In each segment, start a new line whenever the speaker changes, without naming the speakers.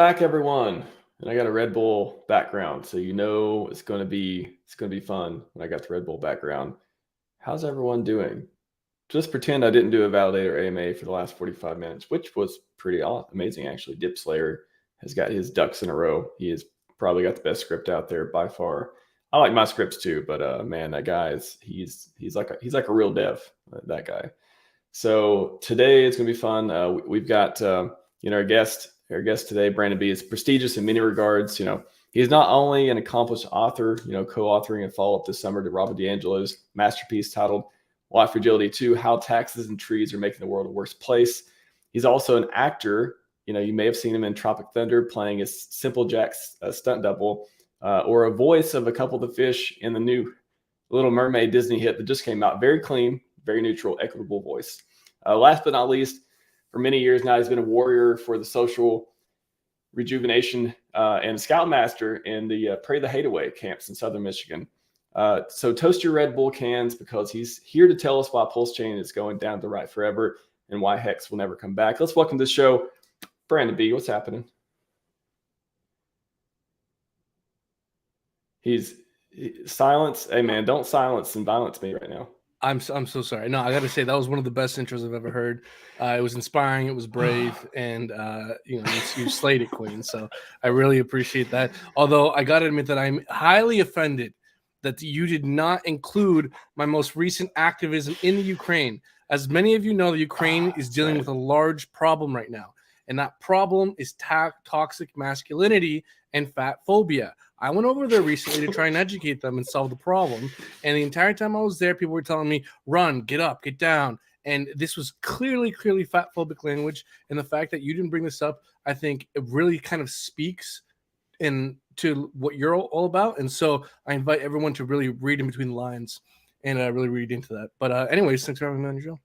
back, everyone. And I got a Red Bull background, so you know it's gonna be fun when I got the Red Bull background. How's everyone doing? Just pretend I didn't do a validator AMA for the last 45 minutes, which was pretty amazing actually. Dip Slayer has got his ducks in a row. He has probably got the best script out there by far. I like my scripts too, but man, that guy he's like a real dev, that guy. So today it's gonna be fun. We've got our guest today, Brandon B, is prestigious in many regards. He's not only an accomplished author, co-authoring and follow-up this summer to Robert DiAngelo's masterpiece titled Life Fragility 2, How Taxes and Trees Are Making the World a Worse Place. He's also an actor. You may have seen him in Tropic Thunder playing as Simple Jack's stunt double, or a voice of a couple of the fish in the new Little Mermaid Disney hit that just came out. Very clean, very neutral, equitable voice. Last but not least, for many years now, he's been a warrior for the social rejuvenation and scoutmaster in the Pray the Hate Away camps in Southern Michigan. So toast your Red Bull cans, because he's here to tell us why PulseChain is going down the right forever and why HEX will never come back. Let's welcome to the show, Brandon B. What's happening? Silence. Hey, man, don't silence and violence me right now.
I'm so sorry. No, I got to say that was one of the best intros I've ever heard. It was inspiring. It was brave, and you slayed it, Queen. So I really appreciate that. Although I got to admit that I'm highly offended that you did not include my most recent activism in the Ukraine. As many of you know, the Ukraine is dealing with a large problem right now, and that problem is toxic masculinity and fat phobia. I went over there recently to try and educate them and solve the problem. And the entire time I was there, people were telling me, run, get up, get down. And this was clearly fat phobic language. And the fact that you didn't bring this up, I think it really kind of speaks to what you're all about. And so I invite everyone to really read in between the lines and really read into that. But anyways, thanks for having me on your show.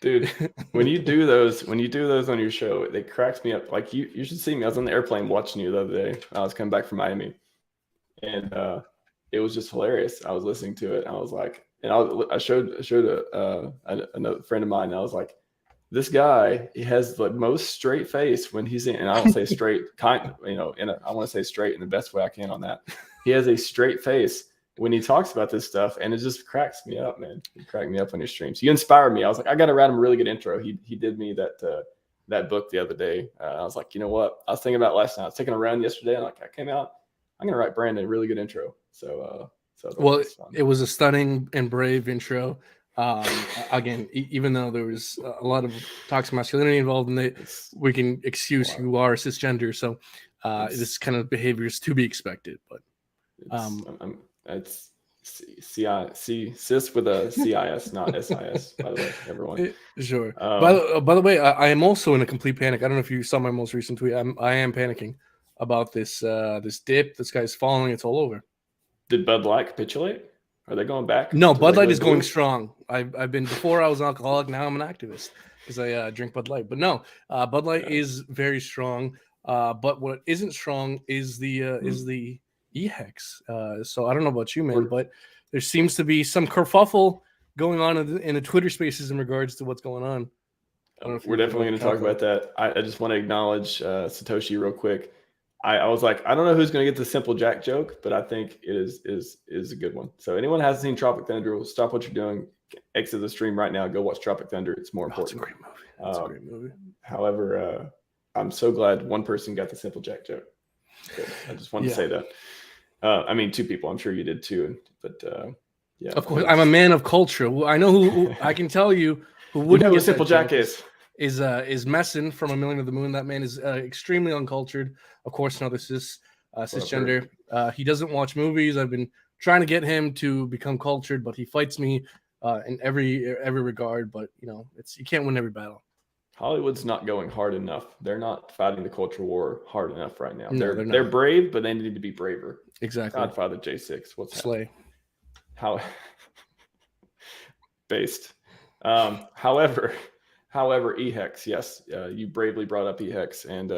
Dude, when you do those on your show, it cracks me up. Like you should see me. I was on the airplane watching you the other day. I was coming back from Miami, and it was just hilarious. I was listening to it. And I was like, and I showed another friend of mine. And I was like, this guy, he has the most straight face when he's in. And I don't say straight, I want to say straight in the best way I can on that. He has a straight face when he talks about this stuff, and it just cracks me up, man. You crack me up on your streams. You inspire me. I was like, I got to write him a really good intro. He did me that book the other day. I was like, you know what? I was thinking about last night. I was taking a run yesterday, and I came out, I'm gonna write Brandon a really good intro. So
well, it was a stunning and brave intro. Again, even though there was a lot of toxic masculinity involved in it, we can excuse you are cisgender. So this kind of behavior is to be expected. But
it's cis with a CIS, not SIS, by the way, everyone.
Sure. By the way, I am also in a complete panic. I don't know if you saw my most recent tweet. I am panicking about this dip. This guy's falling. It's all over.
Did Bud Light capitulate? Are they going back?
No, Bud Light is going strong. I've been, before I was an alcoholic, now I'm an activist because I drink Bud Light. But no, Bud Light is very strong. But what isn't strong is the HEX. So I don't know about you, man, but there seems to be some kerfuffle going on in the Twitter spaces in regards to what's going on.
We're definitely going to talk about that. I just want to acknowledge Satoshi real quick. I was like, I don't know who's going to get the Simple Jack joke, but I think it is a good one. So anyone who hasn't seen Tropic Thunder, stop what you're doing, exit the stream right now, go watch Tropic Thunder. It's more important.
It's a great movie. It's a great movie.
However, I'm so glad one person got the Simple Jack joke. Good. I just wanted to say that. I mean, two people. I'm sure you did too. But yeah,
of course, I'm a man of culture. I know who I can tell you who wouldn't
know who Simple Jack
is Messin from A Million to the Moon. That man is extremely uncultured. Of course, no, this is cisgender. He doesn't watch movies. I've been trying to get him to become cultured, but he fights me in every regard. But you can't win every battle.
Hollywood's not going hard enough. They're not fighting the culture war hard enough right now.
No,
they're brave, but they need to be braver.
Exactly.
Godfather J6. What's
Slay?
How based. However, HEX. Yes, you bravely brought up HEX, and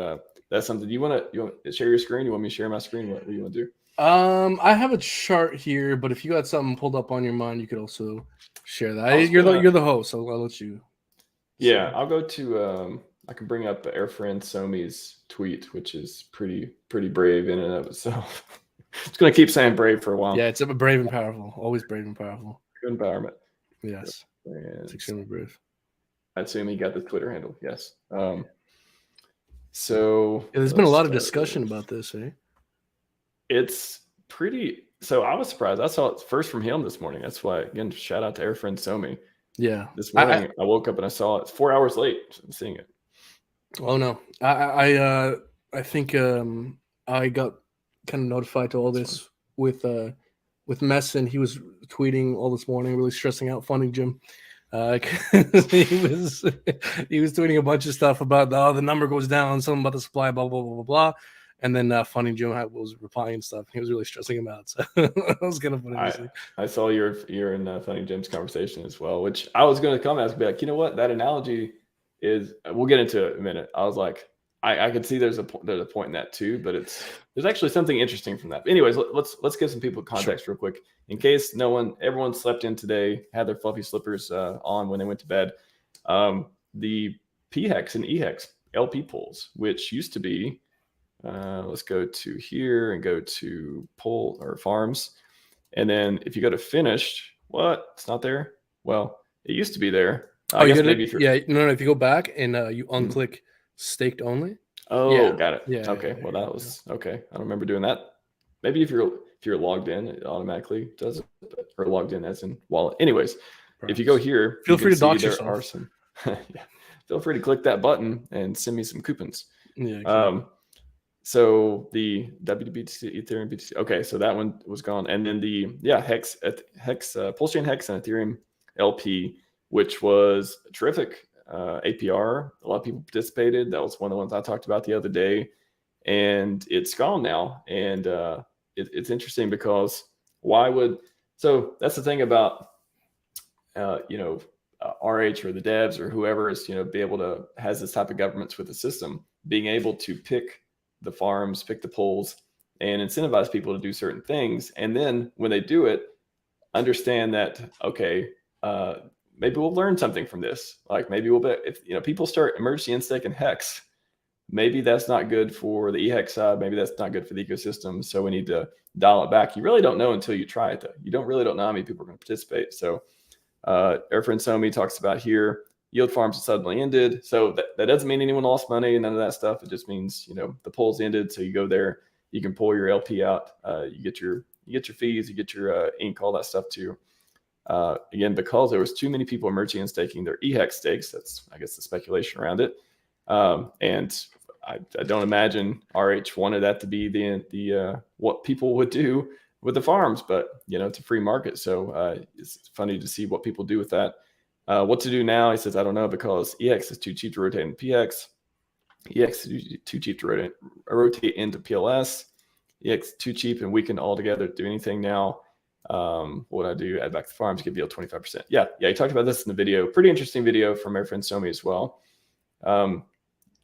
that's something you want to share your screen. You want me to share my screen? What do you want to do?
I have a chart here, but if you got something pulled up on your mind, you could also share that. You're the host, so I'll let you.
Yeah, I'll go to can bring up our friend Somi's tweet, which is pretty brave in and of itself. It's going to keep saying brave for a while.
Yeah, it's brave and powerful. Always brave and powerful.
Good empowerment.
Yes, it's extremely brave.
I assume he got the Twitter handle. Yes. So
there's been a lot of discussion about this, eh?
It's pretty. So I was surprised. I saw it first from him this morning. That's why, again, shout out to our friend Somi.
Yeah.
This morning I woke up and I saw it 4 hours late seeing it.
Oh no. I think I got kind of notified to all this with Messin. He was tweeting all this morning, really stressing out Funding Jim. He was tweeting a bunch of stuff about the number goes down, something about the supply, blah blah blah blah blah. And then Funding Jim was replying and stuff. He was really stressing him out. So that was kind of funny.
I saw your and Funding Jim's conversation as well, which I was going to come and be like, you know what, that analogy is. We'll get into it in a minute. I was like, I could see there's a point in that too, but there's actually something interesting from that. But anyways, let's give some people context real quick in case everyone slept in today, had their fluffy slippers on when they went to bed. The PHEX and EHEX LP pools, which used to be, let's go to here and go to pool or farms, and then if you go to finished, it's not there. Well, it used to be there.
If you go back and you unclick staked only.
Got it. Yeah. Okay. That was okay. I don't remember doing that. Maybe if you're logged in, it automatically does it, or logged in as in wallet. Anyways, perhaps. If you go here,
feel free to dox yourself.
Feel free to click that button and send me some coupons.
Yeah. Exactly.
So the WBTC, Ethereum BTC. Okay, so that one was gone, and then the HEX, PulseChain HEX and Ethereum LP, which was terrific. APR, a lot of people participated. That was one of the ones I talked about the other day, and it's gone now. And it's interesting because so that's the thing about RH or the devs or whoever is has this type of governance with the system, being able to pick the farms, pick the pools, and incentivize people to do certain things, and then when they do it, understand that maybe we'll learn something from this. Like maybe if people start emergency instake and HEX, maybe that's not good for the EHEX side. Maybe that's not good for the ecosystem. So we need to dial it back. You really don't know until you try it, though. You don't know how many people are going to participate. So our friend Somi talks about here, yield farms suddenly ended. So that doesn't mean anyone lost money and none of that stuff. It just means the polls ended. So you go there, you can pull your LP out. You get your fees, you get your ink, all that stuff too. Again, because there was too many people emerging and staking their EHEX stakes. That's, I guess, the speculation around it. And I don't imagine RH wanted that to be the what people would do with the farms, but it's a free market. So it's funny to see what people do with that. What to do now? He says, I don't know, because EX is too cheap to rotate into PX. EX is too cheap to rotate into PLS. EX too cheap and weakened altogether to do anything now. What would I do? Add back the farms, give yield 25%. Yeah. He talked about this in the video. Pretty interesting video from our friend Somi as well.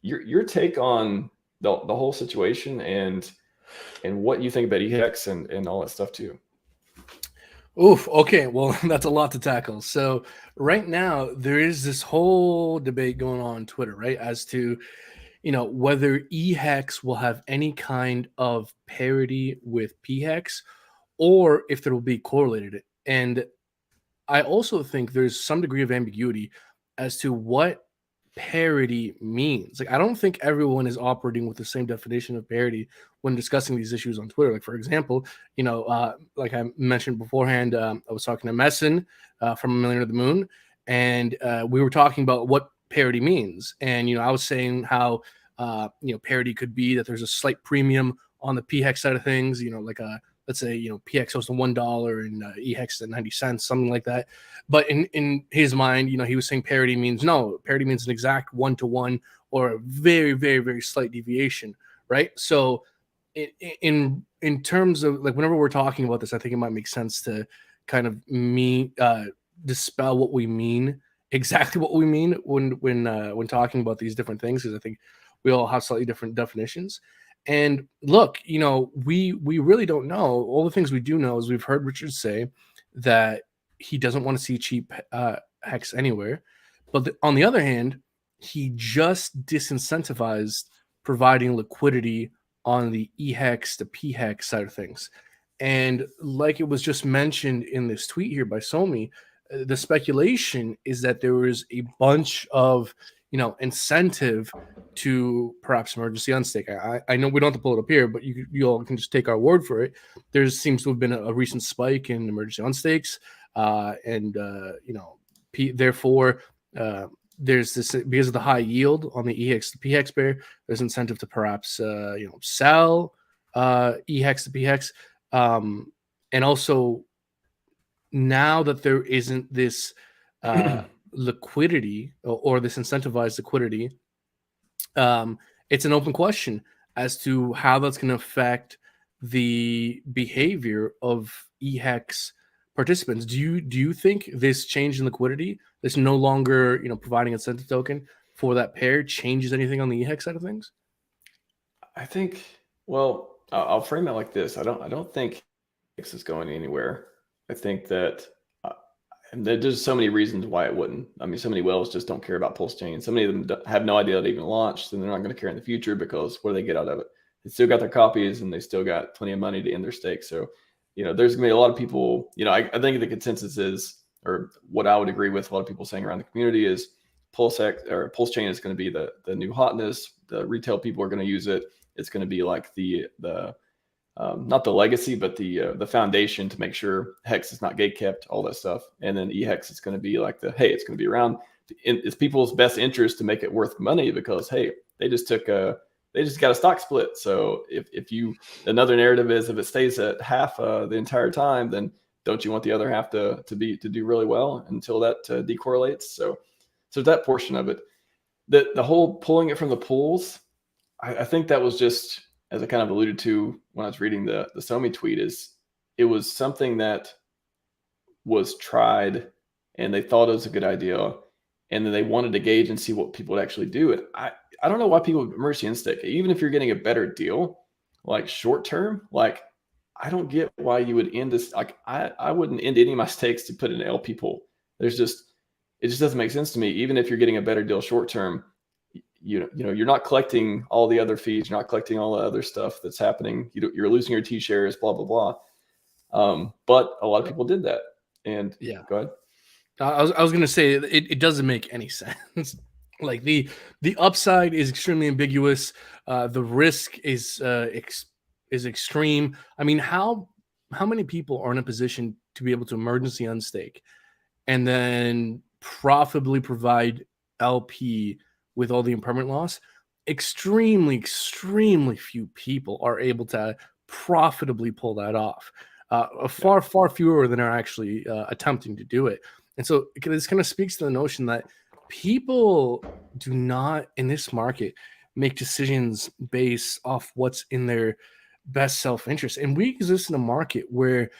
Your take on the whole situation and what you think about EHEX and all that stuff too.
Oof. Okay. Well, that's a lot to tackle. So right now there is this whole debate going on Twitter, right? As to, whether EHEX will have any kind of parity with PHEX or if there will be correlated. And I also think there's some degree of ambiguity as to what parity means. Like, I don't think everyone is operating with the same definition of parity when discussing these issues on Twitter. Like, for example, like I mentioned beforehand, I was talking to Messin from A Million to the Moon, and we were talking about what parity means. And, I was saying how, parity could be that there's a slight premium on the PHEX side of things, like let's say, PX goes to $1 and EHEX at 90 cents, something like that. But in his mind, he was saying parity means parity means an exact 1-to-1 or a very, very, very slight deviation, right? So in terms of, like, whenever we're talking about this, I think it might make sense to kind of dispel what we mean, exactly what we mean when talking about these different things, because I think we all have slightly different definitions. And look, we really don't know. All the things we do know is we've heard Richard say that he doesn't want to see cheap HEX anywhere. But on the other hand, he just disincentivized providing liquidity on the HEX to PHEX side of things. And like it was just mentioned in this tweet here by Somi, the speculation is that there was a bunch of, incentive to perhaps emergency unstake. I know we don't have to pull it up here, but you all can just take our word for it. There seems to have been a recent spike in emergency unstakes, therefore, there's this, because of the high yield on the HEX to PHEX pair, there's incentive to perhaps sell HEX to PHEX, and also now that there isn't this liquidity or this incentivized liquidity, it's an open question as to how that's going to affect the behavior of HEX participants. Do you think this change in liquidity, this no longer providing incentive token for that pair, changes anything on the HEX side of things?
I think, well, I'll frame it like this. I don't think HEX is going anywhere. I think that and there's so many reasons why it wouldn't. I mean, so many whales just don't care about PulseChain. So many of them have no idea it even launched, and they're not going to care in the future because what do they get out of it? They still got their copies, and they still got plenty of money to end their stake. So, there's going to be a lot of people. I think the consensus is, or what I would agree with a lot of people saying around the community is, PulseX or PulseChain is going to be the new hotness. The retail people are going to use it. It's going to be like the not the legacy, but the foundation to make sure HEX is not gate kept, all that stuff. And then HEX is going to be like it's going to be around. It's people's best interest to make it worth money because, hey, they just got a stock split. So if another narrative is if it stays at half the entire time, then don't you want the other half to do really well until that decorrelates? So that portion of it, the whole pulling it from the pools, I think that was just, as I kind of alluded to when I was reading the Somi tweet, is it was something that was tried and they thought it was a good idea. And then they wanted to gauge and see what people would actually do. And I don't know why people would emergency instake. Even if you're getting a better deal, like short term, like I don't get why you would end this. Like I wouldn't end any of my stakes to put in LP pool. It just doesn't make sense to me. Even if you're getting a better deal short term, you're not collecting all the other fees. You're not collecting all the other stuff that's happening. You're losing your T shares, blah, blah, blah. But a lot of people did that. And
yeah,
go ahead.
I was going to say it doesn't make any sense. Like the upside is extremely ambiguous. The risk is extreme. I mean, how many people are in a position to be able to emergency unstake and then profitably provide LP with all the impermanent loss? Extremely, extremely few people are able to profitably pull that off. Far fewer than are actually attempting to do it. And so this kind of speaks to the notion that people do not, in this market, make decisions based off what's in their best self-interest. And we exist in a market where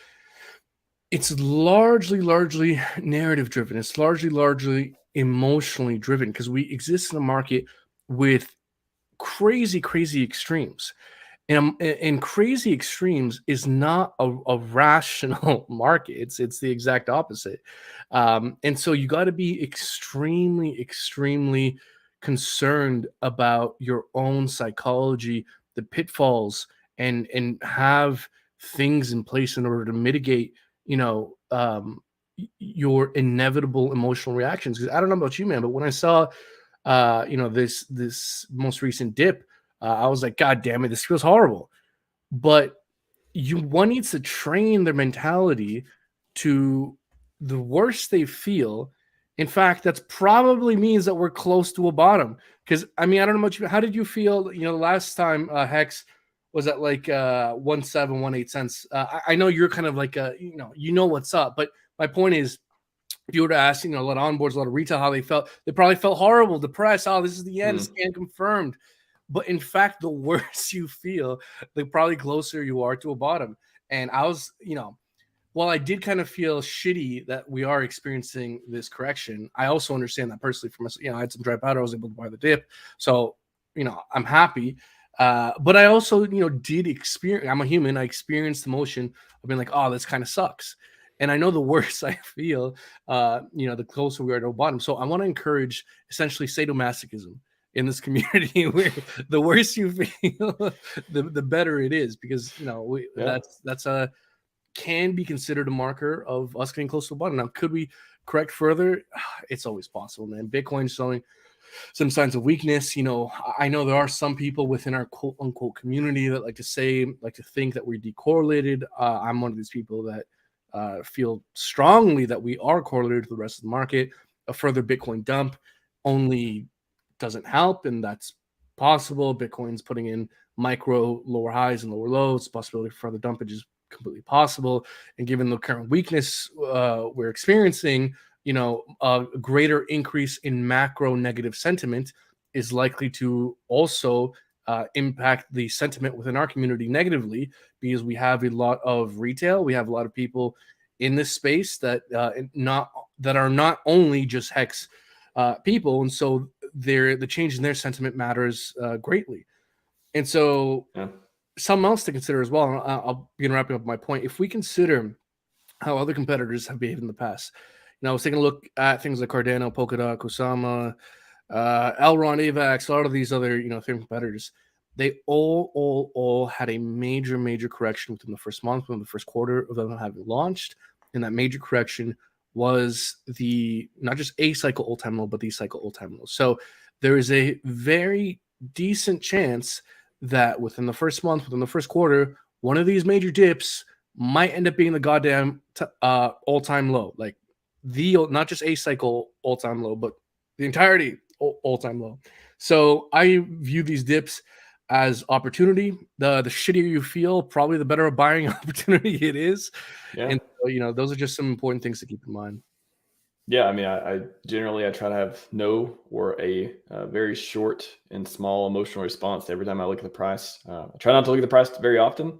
it's largely narrative driven. It's largely emotionally driven because we exist in a market with crazy extremes. And crazy extremes is not a rational market. It's the exact opposite. And so you got to be extremely concerned about your own psychology, the pitfalls, and have things in place in order to mitigate, your inevitable emotional reactions. Because I don't know about you, man, but when I saw, this most recent dip, I was like, God damn it, this feels horrible. But one needs to train their mentality to the worse they feel. In fact, that's probably means that we're close to a bottom. Because I mean, I don't know about you. How did you feel? Last time HEX was at like 1.718 cents. I know you're kind of like what's up. But my point is, if you were to ask, a lot of onboards, a lot of retail, how they felt, they probably felt horrible, depressed. Oh, this is the end. Scan confirmed. But in fact, the worse you feel, the probably closer you are to a bottom. And I was, while I did kind of feel shitty that we are experiencing this correction, I also understand that personally for myself. I had some dry powder. I was able to buy the dip. So, I'm happy. But I also, did experience, I'm a human. I experienced the motion of being like, oh, this kind of sucks. And I know the worse I feel, the closer we are to the bottom. So I want to encourage essentially sadomasochism in this community, where the worse you feel, the better it is, because that's a can be considered a marker of us getting close to the bottom. Now, could we correct further? It's always possible, man. Bitcoin's showing some signs of weakness. I know there are some people within our quote unquote community that like to think that we're decorrelated. I'm one of these people that feel strongly that we are correlated to the rest of the market. A further Bitcoin dump only doesn't help, and that's possible. Bitcoin's putting in micro lower highs and lower lows. Possibility for further dumpage is completely possible. And given the current weakness we're experiencing, a greater increase in macro negative sentiment is likely to also impact the sentiment within our community negatively, because we have a lot of retail, we have a lot of people in this space that are not only just HEX people, and so the change in their sentiment matters greatly. And so something else to consider as well, and I'll begin wrapping up my point. If we consider how other competitors have behaved in the past, I was taking a look at things like Cardano, Polkadot, Kusama, Elrond, AVAX, a lot of these other Ethereum competitors. They all had a major correction within the first month, within the first quarter of them having launched, and that major correction was the not just a cycle all-time low, but the cycle all-time low. So there is a very decent chance that within the first month, within the first quarter, one of these major dips might end up being the goddamn all-time low, like not just a cycle all-time low, but the entirety all-time low. So I view these dips as opportunity. The shittier you feel, probably the better a buying opportunity it is. Yeah. And so, those are just some important things to keep in mind.
Yeah, I mean, I generally try to have no or a very short and small emotional response every time I look at the price. I try not to look at the price very often.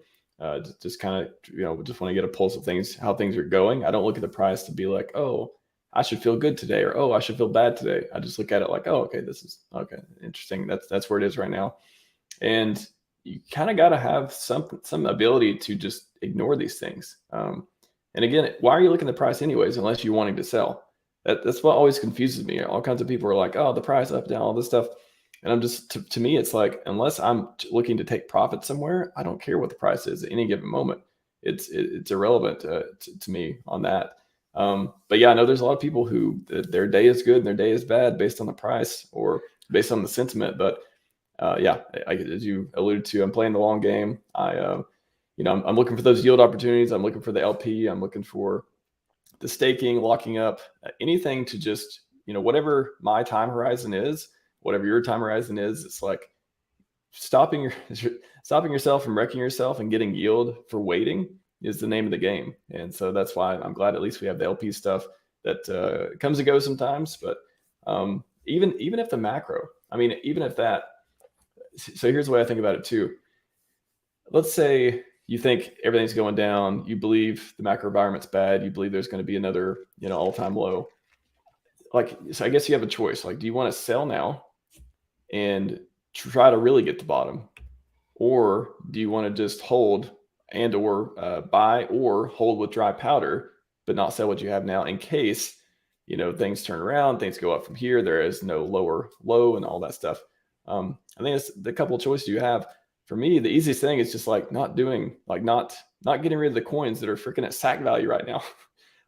Just kind of, just want to get a pulse of things, how things are going. I don't look at the price to be like, oh, I should feel good today, or oh, I should feel bad today. I just look at it like, oh, okay, this is okay, interesting. That's where it is right now. And you kind of got to have some ability to just ignore these things. And again, why are you looking at the price anyways, unless you're wanting to sell? That's what always confuses me. All kinds of people are like, oh, the price up, down, all this stuff. And I'm just, to me, it's like, unless I'm looking to take profit somewhere, I don't care what the price is at any given moment. It's irrelevant to me on that. But yeah, I know there's a lot of people who their day is good and their day is bad based on the price or based on the sentiment. But as you alluded to, I'm playing the long game. I'm looking for those yield opportunities. I'm looking for the LP. I'm looking for the staking, locking up, anything to just, whatever my time horizon is, whatever your time horizon is, it's like stopping yourself from wrecking yourself and getting yield for waiting is the name of the game. And so that's why I'm glad at least we have the LP stuff that comes and goes sometimes. But even if the macro, even if that, so here's the way I think about it too. Let's say you think everything's going down, you believe the macro environment's bad, you believe there's going to be another, all-time low. So I guess you have a choice. Like, do you want to sell now and try to really get to bottom? Or do you want to just hold and or buy or hold with dry powder, but not sell what you have now in case, things turn around, things go up from here, there is no lower low and all that stuff. I think it's the couple of choices you have. For me, the easiest thing is just like not getting rid of the coins that are freaking at sack value right now.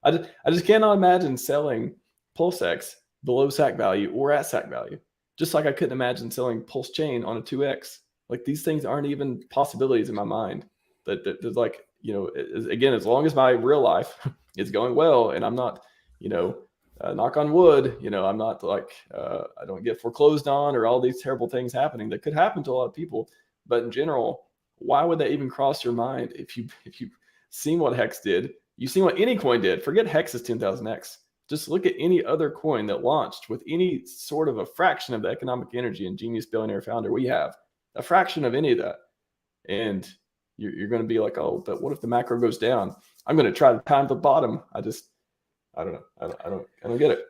I just cannot imagine selling PulseX below sack value or at sack value. Just like I couldn't imagine selling PulseChain on a 2x. Like, these things aren't even possibilities in my mind. That there's like, again, as long as my real life is going well and I'm not, knock on wood, I'm not like, I don't get foreclosed on or all these terrible things happening that could happen to a lot of people. But in general, why would that even cross your mind? If you've seen what HEX did, you've seen what any coin did. Forget HEX's 10,000x. Just look at any other coin that launched with any sort of a fraction of the economic energy and genius billionaire founder we have, a fraction of any of that. And you're going to be like, oh, but what if the macro goes down? I'm going to try to time the bottom. I don't know. I don't get it.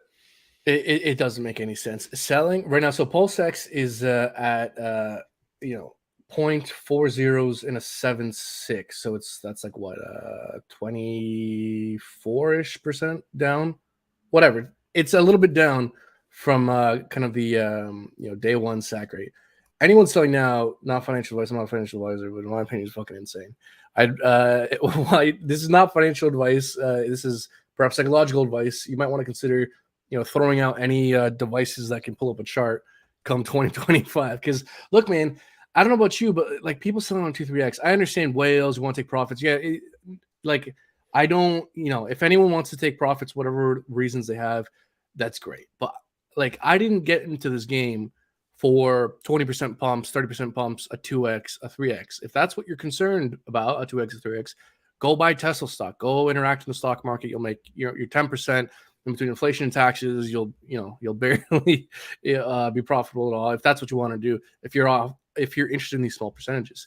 It doesn't make any sense. Selling right now. So PulseX is at 0.4 zeros in a 7.6. So that's like what 24-ish% down. Whatever. It's a little bit down from kind of the day one sack rate. Anyone selling now, not financial advice. I'm not a financial advisor, but in my opinion, is fucking insane. This is not financial advice. This is perhaps psychological advice. You might want to consider, throwing out any devices that can pull up a chart come 2025. Because look, man, I don't know about you, but like people selling on 2-3x, I understand whales want to take profits. Yeah, I don't. If anyone wants to take profits, whatever reasons they have, that's great. But like, I didn't get into this game for 20% pumps, 30% pumps, a 2x, a 3x. If that's what you're concerned about, a 2x, a 3x, go buy Tesla stock. Go interact in the stock market. You'll make your 10% in between inflation and taxes. You'll barely be profitable at all if that's what you want to do. If you're interested in these small percentages,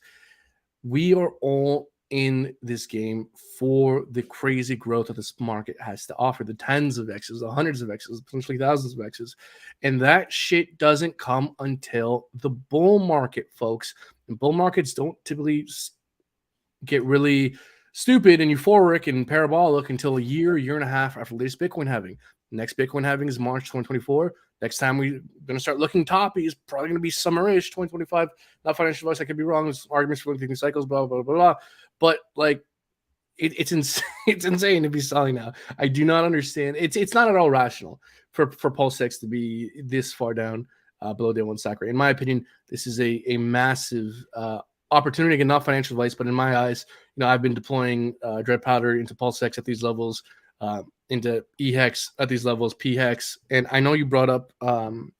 we are all in this game for the crazy growth that this market has to offer, the tens of X's, the hundreds of X's, potentially thousands of X's. And that shit doesn't come until the bull market, folks. And bull markets don't typically get really stupid and euphoric and parabolic until a year and a half after the latest Bitcoin halving. Next Bitcoin halving is March 2024. Next time we're going to start looking toppy is probably going to be summerish 2025. Not financial advice. I could be wrong. There's arguments for looking cycles, blah, blah, blah, blah. But like, it's insane. It's insane to be selling now. I do not understand. It's not at all rational for PulseX to be this far down below day one sack rate. In my opinion, this is a massive opportunity. Again, not financial advice, but in my eyes, I've been deploying dry powder into PulseX at these levels, into HEX at these levels, PHEX. And I know you brought up kind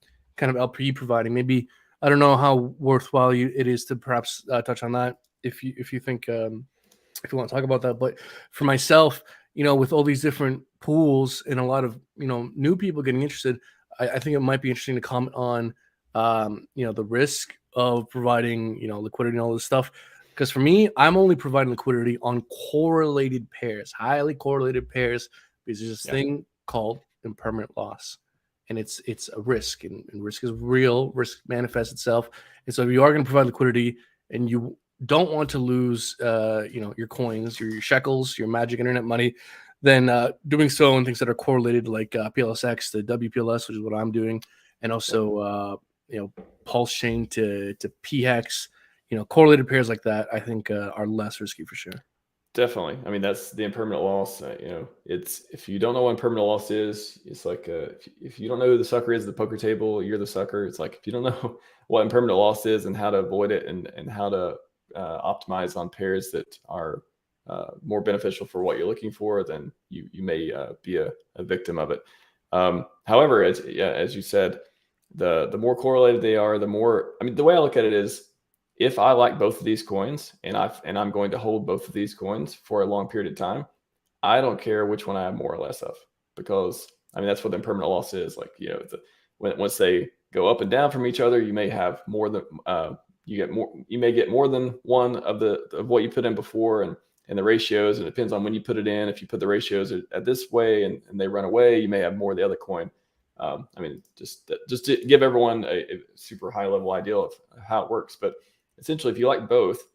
of LP providing. Maybe, I don't know how worthwhile it is to perhaps touch on that if you think if you want to talk about that. But for myself, with all these different pools and a lot of new people getting interested, I think it might be interesting to comment on the risk of providing liquidity and all this stuff. Because for me, I'm only providing liquidity on correlated pairs, highly correlated pairs, because there's this thing called impermanent loss. And it's a risk, and risk is real. Risk manifests itself. And so if you are going to provide liquidity and you don't want to lose your coins, your shekels, your magic internet money, then doing so in things that are correlated, like PLSX to WPLS, which is what I'm doing, and also PulseChain to PHEX, correlated pairs like that, I think are less risky for sure.
Definitely. I mean, that's the impermanent loss. It's, if you don't know what impermanent loss is, it's like if you don't know who the sucker is at the poker table, you're the sucker. It's like, if you don't know what impermanent loss is and how to avoid it and how to optimize on pairs that are more beneficial for what you're looking for, then you may be a victim of it. However, as you said, the more correlated they are, the more, I mean, the way I look at it is, if I like both of these coins and I'm going to hold both of these coins for a long period of time, I don't care which one I have more or less of, because I mean, that's what the impermanent loss is. Like, once they go up and down from each other, you may have more than you may get more than one of what you put in before, and the ratios, and it depends on when you put it in. If you put the ratios at this way and they run away, you may have more of the other coin. I mean, just to give everyone a super high level idea of how it works. But essentially, if you like both,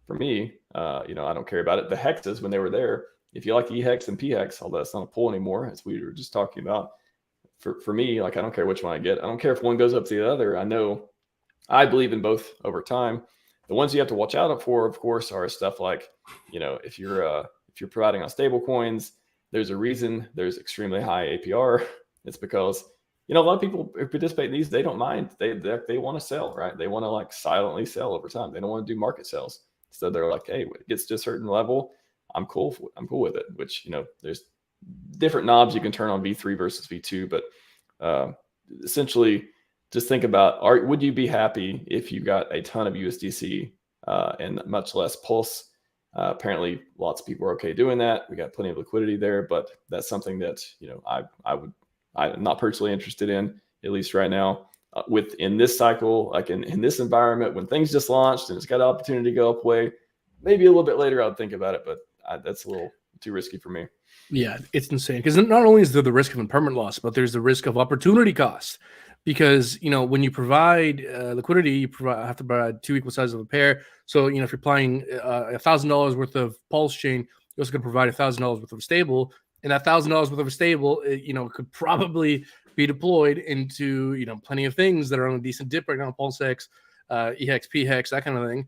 for me, I don't care about it. The hexes, when they were there, if you like HEX and PHEX, although it's not a pool anymore, as we were just talking about, for me, like, I don't care which one I get. I don't care if one goes up to the other. I believe in both over time. The ones you have to watch out for, of course, are stuff like, if you're providing on stable coins, there's a reason there's extremely high APR. It's because, a lot of people who participate in these, they don't mind. They want to sell, right? They want to like silently sell over time. They don't want to do market sales. So they're like, hey, when it gets to a certain level, I'm cool with it. Which, there's different knobs you can turn on V3 versus V2, but essentially, just think about, would you be happy if you got a ton of USDC and much less Pulse? Apparently, lots of people are okay doing that. We got plenty of liquidity there, but that's something that I'm not personally interested in, at least right now. In this cycle, like in this environment, when things just launched and it's got an opportunity to go up way, maybe a little bit later I'd think about it, but that's a little too risky for me.
Yeah, it's insane, because not only is there the risk of impermanent loss, but there's the risk of opportunity cost. because when you provide liquidity, you have to provide 2 equal sizes of a pair. So if you're applying $1,000 worth of PulseChain, you're also going to provide $1,000 worth of a stable, and that $1,000 worth of a stable, could probably be deployed into plenty of things that are on a decent dip right now, PulseX, HEX, PHEX, that kind of thing,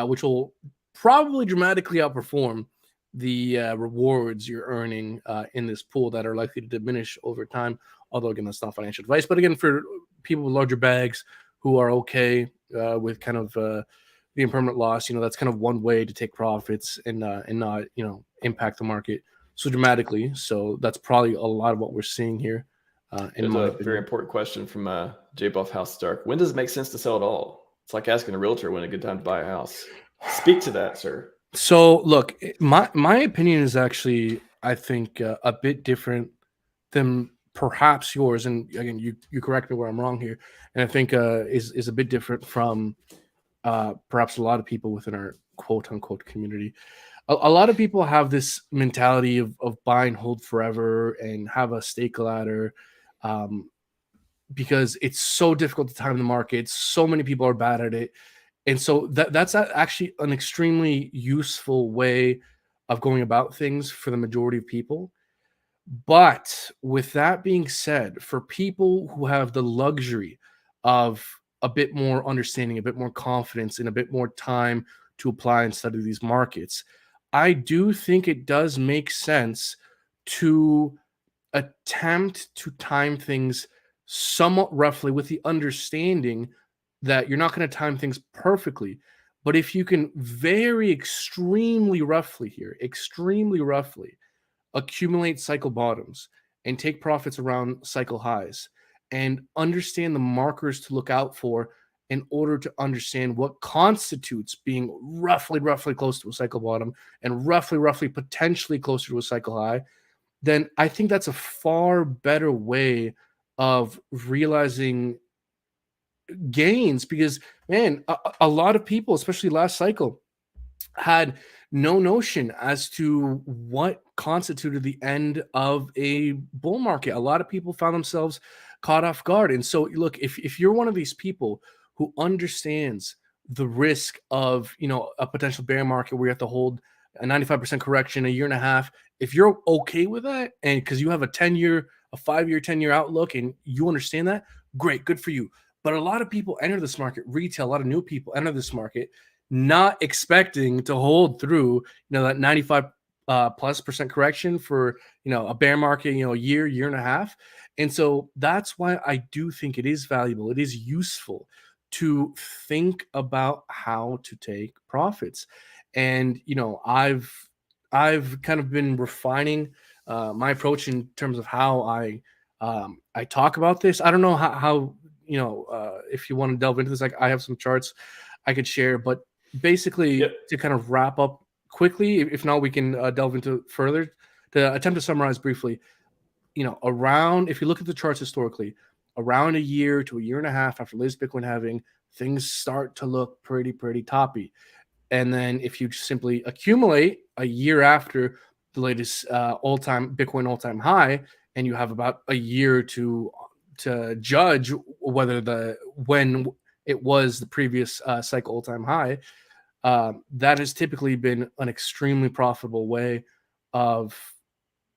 which will probably dramatically outperform the rewards you're earning in this pool that are likely to diminish over time. Although, again, that's not financial advice. But again, for people with larger bags who are okay with kind of the impermanent loss, that's kind of one way to take profits and not, impact the market so dramatically. So that's probably a lot of what we're seeing here.
There's a very important question from J Buff House Stark. When does it make sense to sell it all? It's like asking a realtor when a good time to buy a house. Speak to that, sir.
So, look, my opinion is actually, I think, a bit different than perhaps yours. And again, you correct me where I'm wrong here. And I think is a bit different from perhaps a lot of people within our quote unquote community. A lot of people have this mentality of buy and hold forever and have a stake ladder, because it's so difficult to time the market. So many people are bad at it. And so that's actually an extremely useful way of going about things for the majority of people. But with that being said, for people who have the luxury of a bit more understanding, a bit more confidence, and a bit more time to apply and study these markets, I do think it does make sense to attempt to time things somewhat roughly, with the understanding that you're not going to time things perfectly. But if you can very extremely roughly accumulate cycle bottoms and take profits around cycle highs and understand the markers to look out for in order to understand what constitutes being roughly close to a cycle bottom and roughly potentially closer to a cycle high, then I think that's a far better way of realizing gains. Because, man, a lot of people, especially last cycle, had no notion as to what constituted the end of a bull market. A lot of people found themselves caught off guard. And so, look, if you're one of these people who understands the risk of, a potential bear market where you have to hold a 95% correction, a year and a half, if you're okay with that, and because you have a 5-year, 10-year outlook, and you understand that, great, good for you. But a lot of people enter this market, retail, a lot of new people enter this market not expecting to hold through, that 95 +% correction for, a bear market, a year and a half. And so that's why I do think it is valuable. It is useful to think about how to take profits. And, I've kind of been refining my approach in terms of how I talk about this. I don't know how if you want to delve into this, like I have some charts I could share, but basically,
Yep.
to kind of wrap up quickly, if not, we can delve into further to attempt to summarize briefly. If you look at the charts historically, around a year to a year and a half after latest Bitcoin halving, things start to look pretty toppy. And then if you simply accumulate a year after the latest Bitcoin all-time high, and you have about a year to judge whether when it was the previous cycle all-time high, that has typically been an extremely profitable way of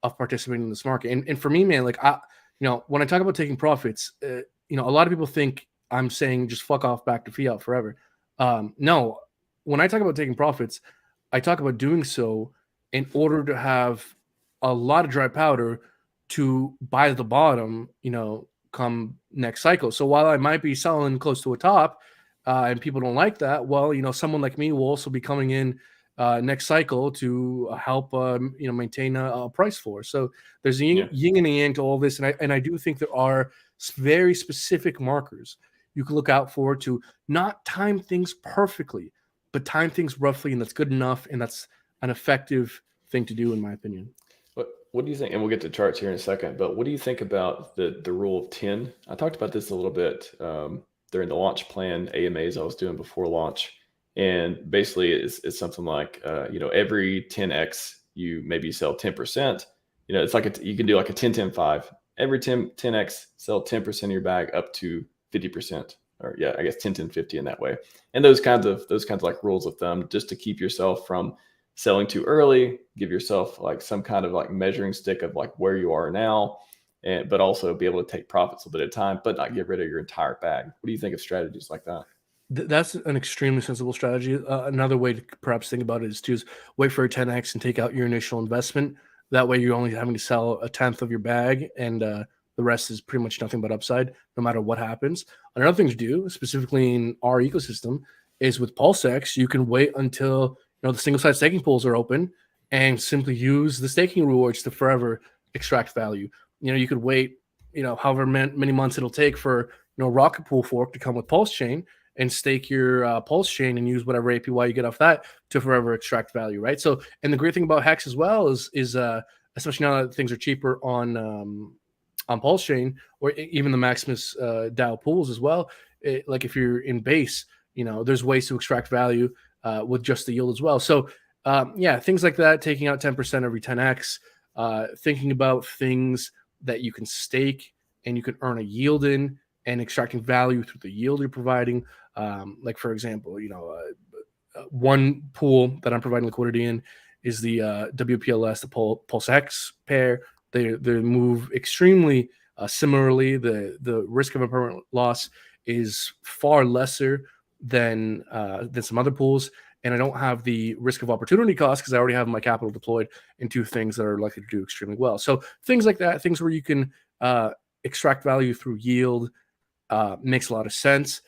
participating in this market. And for me, man, like when I talk about taking profits, a lot of people think I'm saying just fuck off back to fiat forever. No, when I talk about taking profits, I talk about doing so in order to have a lot of dry powder to buy the bottom, come next cycle. So while I might be selling close to a top, and people don't like that, well, someone like me will also be coming in next cycle to help maintain a price floor. So there's a yin and a yang to all this, and I do think there are very specific markers you can look out for to not time things perfectly, but time things roughly, and that's good enough, and that's an effective thing to do, in my opinion.
What do you think? And we'll get to charts here in a second, but what do you think about the rule of 10? I talked about this a little bit during the launch plan AMAs I was doing before launch. And basically it's something like, every 10x, you maybe sell 10%. It's like you can do like a 10-10-5. every 10x, sell 10% of your bag up to 50%, or yeah, I guess 10, 10, 50 in that way. And those kinds of like rules of thumb, just to keep yourself from selling too early, give yourself like some kind of like measuring stick of like where you are now, but also be able to take profits a bit at a time, but not get rid of your entire bag. What do you think of strategies like that?
That's an extremely sensible strategy. Another way to perhaps think about it is to wait for a 10x and take out your initial investment. That way, you're only having to sell a tenth of your bag, and the rest is pretty much nothing but upside, no matter what happens. Another thing to do, specifically in our ecosystem, is with PulseX, you can wait until the single side staking pools are open, and simply use the staking rewards to forever extract value. You could wait, however many months it'll take for Rocket Pool fork to come with PulseChain, and stake your PulseChain and use whatever APY you get off that to forever extract value, right? So, and the great thing about HEX as well is especially now that things are cheaper on PulseChain, or even the Maximus DAO pools as well. Like if you're in base, there's ways to extract value with just the yield as well. So, yeah, things like that, taking out 10% every 10x, thinking about things that you can stake and you can earn a yield in, and extracting value through the yield you're providing. Like, for example, one pool that I'm providing liquidity in is the WPLS, the PulseX pair. They move extremely similarly. The risk of a permanent loss is far lesser than some other pools, and I don't have the risk of opportunity cost because I already have my capital deployed into things that are likely to do extremely well. So things like that, things where you can extract value through yield, makes a lot of sense.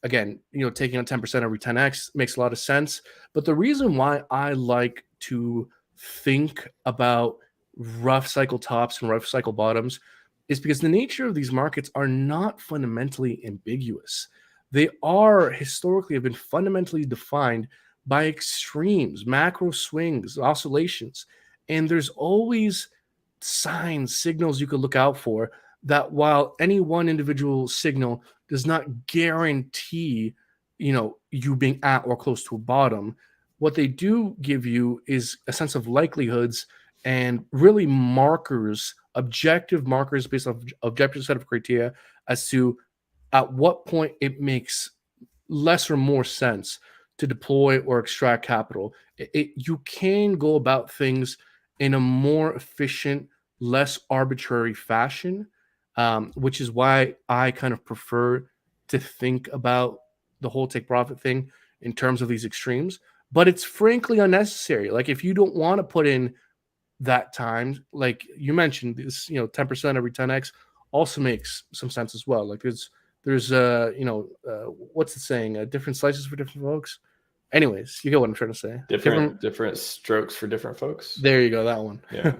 Again, taking on 10% every 10x makes a lot of sense. But the reason why I like to think about rough cycle tops and rough cycle bottoms is because the nature of these markets are not fundamentally ambiguous. They are historically have been fundamentally defined by extremes, macro swings, oscillations. And there's always signs, signals you could look out for, that while any one individual signal does not guarantee, you being at or close to a bottom, what they do give you is a sense of likelihoods and really markers, objective markers based on objective set of criteria as to at what point it makes less or more sense to deploy or extract capital. You can go about things in a more efficient, less arbitrary fashion, which is why I kind of prefer to think about the whole take profit thing in terms of these extremes. But it's frankly unnecessary. Like, if you don't want to put in that time, like you mentioned, this 10% every 10x also makes some sense as well. Like there's what's the saying? Different slices for different folks. Anyways, you get what I'm trying to say.
Different strokes for different folks.
There you go, that one.
Yeah,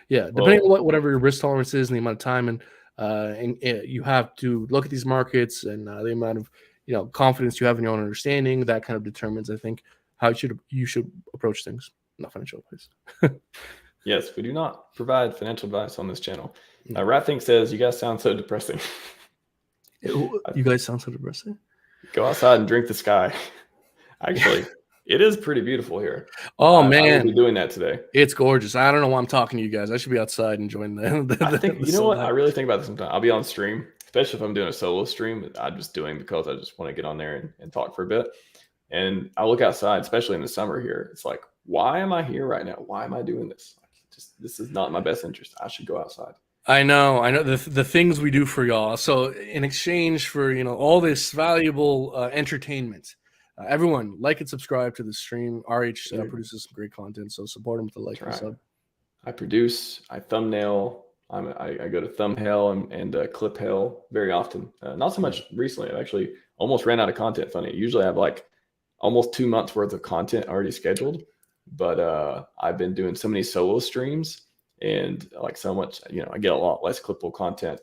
yeah. Depending on whatever your risk tolerance is and the amount of time, and you have to look at these markets and the amount of confidence you have in your own understanding. That kind of determines, I think, how you should approach things. Not financial advice.
Yes, we do not provide financial advice on this channel. Rathink says, "You guys sound so depressing."
You guys sound so depressing.
Go outside and drink the sky. Actually, it is pretty beautiful here.
Oh, man.
I will be doing that today.
It's gorgeous. I don't know why I'm talking to you guys. I should be outside enjoying the
I think, what? I really think about this sometimes. I'll be on stream, especially if I'm doing a solo stream. I'm just doing because I just want to get on there and talk for a bit. And I look outside, especially in the summer here. It's like, why am I here right now? Why am I doing this? This is not in my best interest. I should go outside.
I know the things we do for y'all. So in exchange for all this valuable entertainment, everyone like and subscribe to the stream. RH produces some great content, so support him with a like and sub.
I produce, I thumbnail, I go to thumbnail and clip hell very often. Not so much recently. I've actually almost ran out of content. Funny. Usually I have like almost 2 months worth of content already scheduled, but I've been doing so many solo streams and like so much, I get a lot less clippable content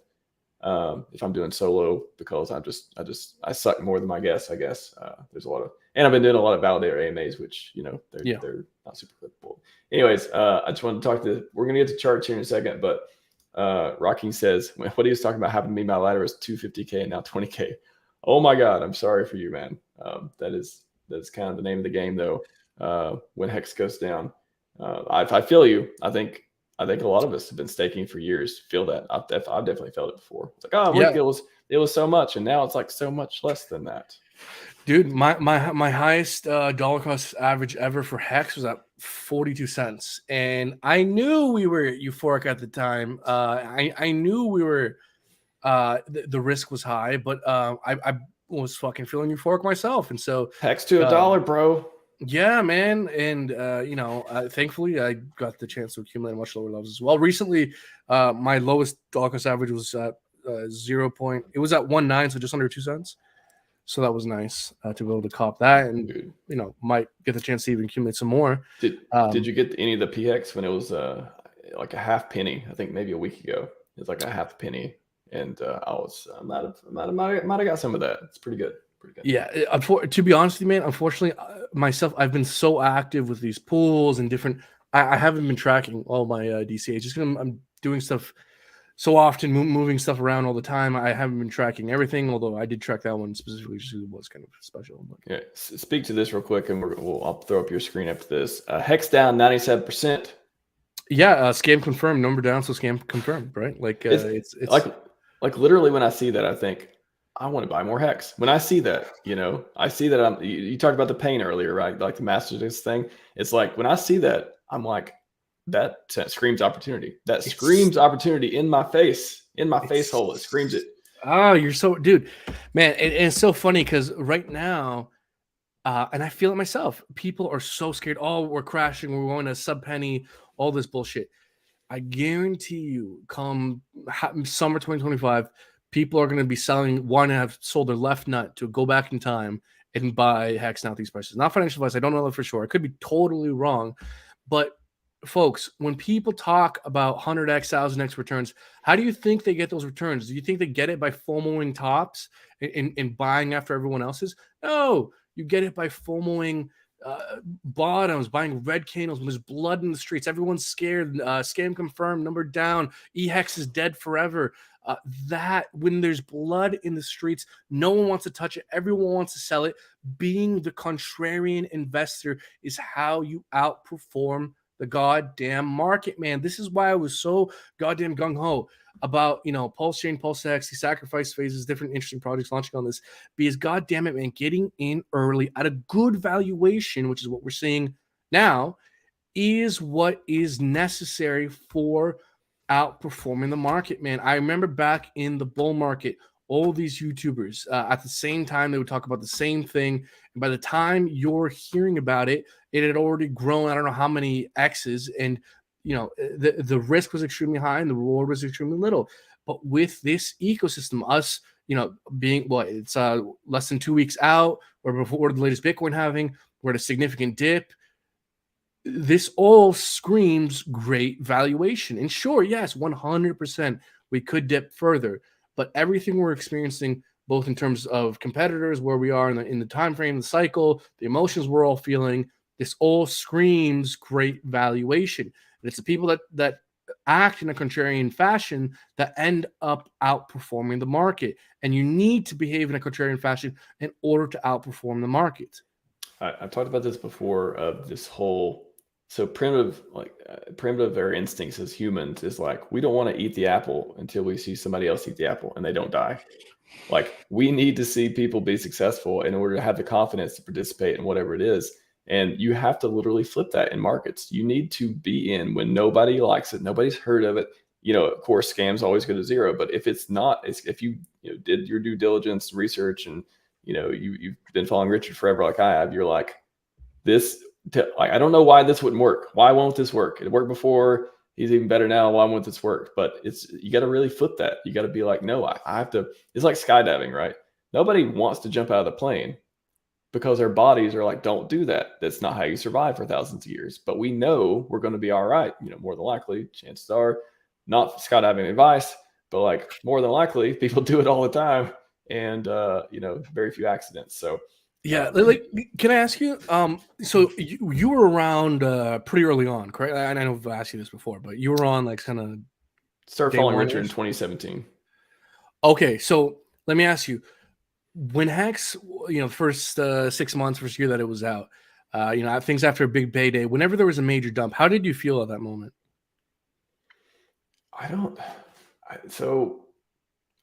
if I'm doing solo, because I suck more than my guests, I guess. There's a lot of, and I've been doing a lot of validator AMAs, which they're not super clippable. Anyways, I just wanted to talk we're gonna get to charts here in a second, but Rocky says what he was talking about happened to me. My ladder is 250K and now 20K. Oh my God, I'm sorry for you, man. That's kind of the name of the game though. When HEX goes down, I feel you. I think I think a lot of us have been staking for years. Feel that. I've definitely felt it before. It's like, oh,
Yeah.
look, it was so much, and now it's like so much less than that.
Dude, my highest dollar cost average ever for HEX was at 42 cents, and I knew we were euphoric at the time. I knew we were the risk was high, but I was fucking feeling euphoric myself, and so
HEX to $1, bro.
Yeah, man, and thankfully I got the chance to accumulate much lower levels as well. Recently, my lowest dollar cost average was at 0. It was at 1.9, so just under 2 cents. So that was nice to be able to cop that, and
Dude.
Might get the chance to even accumulate some more.
Did you get any of the PX when it was like a half penny? I think maybe a week ago. It was like a half penny, and I might have got some of that. It's pretty good. Pretty good.
Yeah, to be honest with you, man, unfortunately, myself, I've been so active with these pools and different. I haven't been tracking all my DCA just because I'm doing stuff so often, moving stuff around all the time. I haven't been tracking everything, although I did track that one specifically just because it was kind of special. But.
Yeah, speak to this real quick, and I'll throw up your screen after this. HEX down 97%.
Yeah, scam confirmed, number down, so scam confirmed, right? Like it's
like literally when I see that, I think I want to buy more HEX. When I see that, I see that you talked about the pain earlier, right? Like the master's thing. It's like when I see that, I'm like, that screams opportunity. That screams opportunity in my face, face hole. It screams it.
Oh, you're so, dude, man. And it's so funny because right now, and I feel it myself, people are so scared. Oh, we're crashing. We're going to sub penny, all this bullshit. I guarantee you, come summer 2025, people are going to be selling, want to have sold their left nut to go back in time and buy HEX now at these prices. Not financial advice. I don't know that for sure. I could be totally wrong. But folks, when people talk about 100x, 1000x returns, how do you think they get those returns? Do you think they get it by FOMOing tops and buying after everyone else's? No, you get it by FOMOing bottoms, buying red candles when there's blood in the streets. Everyone's scared. Scam confirmed, number down. EHEX is dead forever. That when there's blood in the streets, no one wants to touch it. Everyone wants to sell it. Being the contrarian investor is how you outperform the goddamn market, man. This is why I was so goddamn gung-ho about, PulseChain, PulseX, the sacrifice phases, different interesting projects launching on this. Because goddamn it, man, getting in early at a good valuation, which is what we're seeing now, is what is necessary for outperforming the market, man. I remember back in the bull market, all these YouTubers at the same time, they would talk about the same thing. And by the time you're hearing about it, it had already grown, I don't know how many X's. And, the risk was extremely high and the reward was extremely little. But with this ecosystem, us, being, it's less than 2 weeks out, or before the latest Bitcoin halving, we're at a significant dip. This all screams great valuation. And sure, yes, 100%, we could dip further. But everything we're experiencing, both in terms of competitors, where we are in the time frame, the cycle, the emotions we're all feeling, this all screams great valuation. And it's the people that act in a contrarian fashion that end up outperforming the market. And you need to behave in a contrarian fashion in order to outperform the market.
I've talked about this before, of this whole, so primitive our instincts as humans is like, we don't want to eat the apple until we see somebody else eat the apple and they don't die. Like, we need to see people be successful in order to have the confidence to participate in whatever it is. And you have to literally flip that in markets. You need to be in when nobody likes it, nobody's heard of it. Of course, scams always go to zero. But if it's not, if you, did your due diligence research and you've been following Richard forever like I have, you're like, I don't know why this wouldn't work. Why won't this work? It worked before. He's even better now. Why won't this work? But you got to really flip that. You got to be like, no, I have to. It's like skydiving, right? Nobody wants to jump out of the plane because our bodies are like, don't do that. That's not how you survive for thousands of years. But we know we're going to be all right. More than likely, chances are, not skydiving advice, but like more than likely, people do it all the time, and very few accidents. So.
Yeah, can I ask you? So you were around pretty early on, correct? I know I've asked you this before, but you were on like kind of
started following Richard in 2017.
Okay, so let me ask you: when HEX, first 6 months, first year that it was out, things after a big payday, whenever there was a major dump, how did you feel at that moment?
So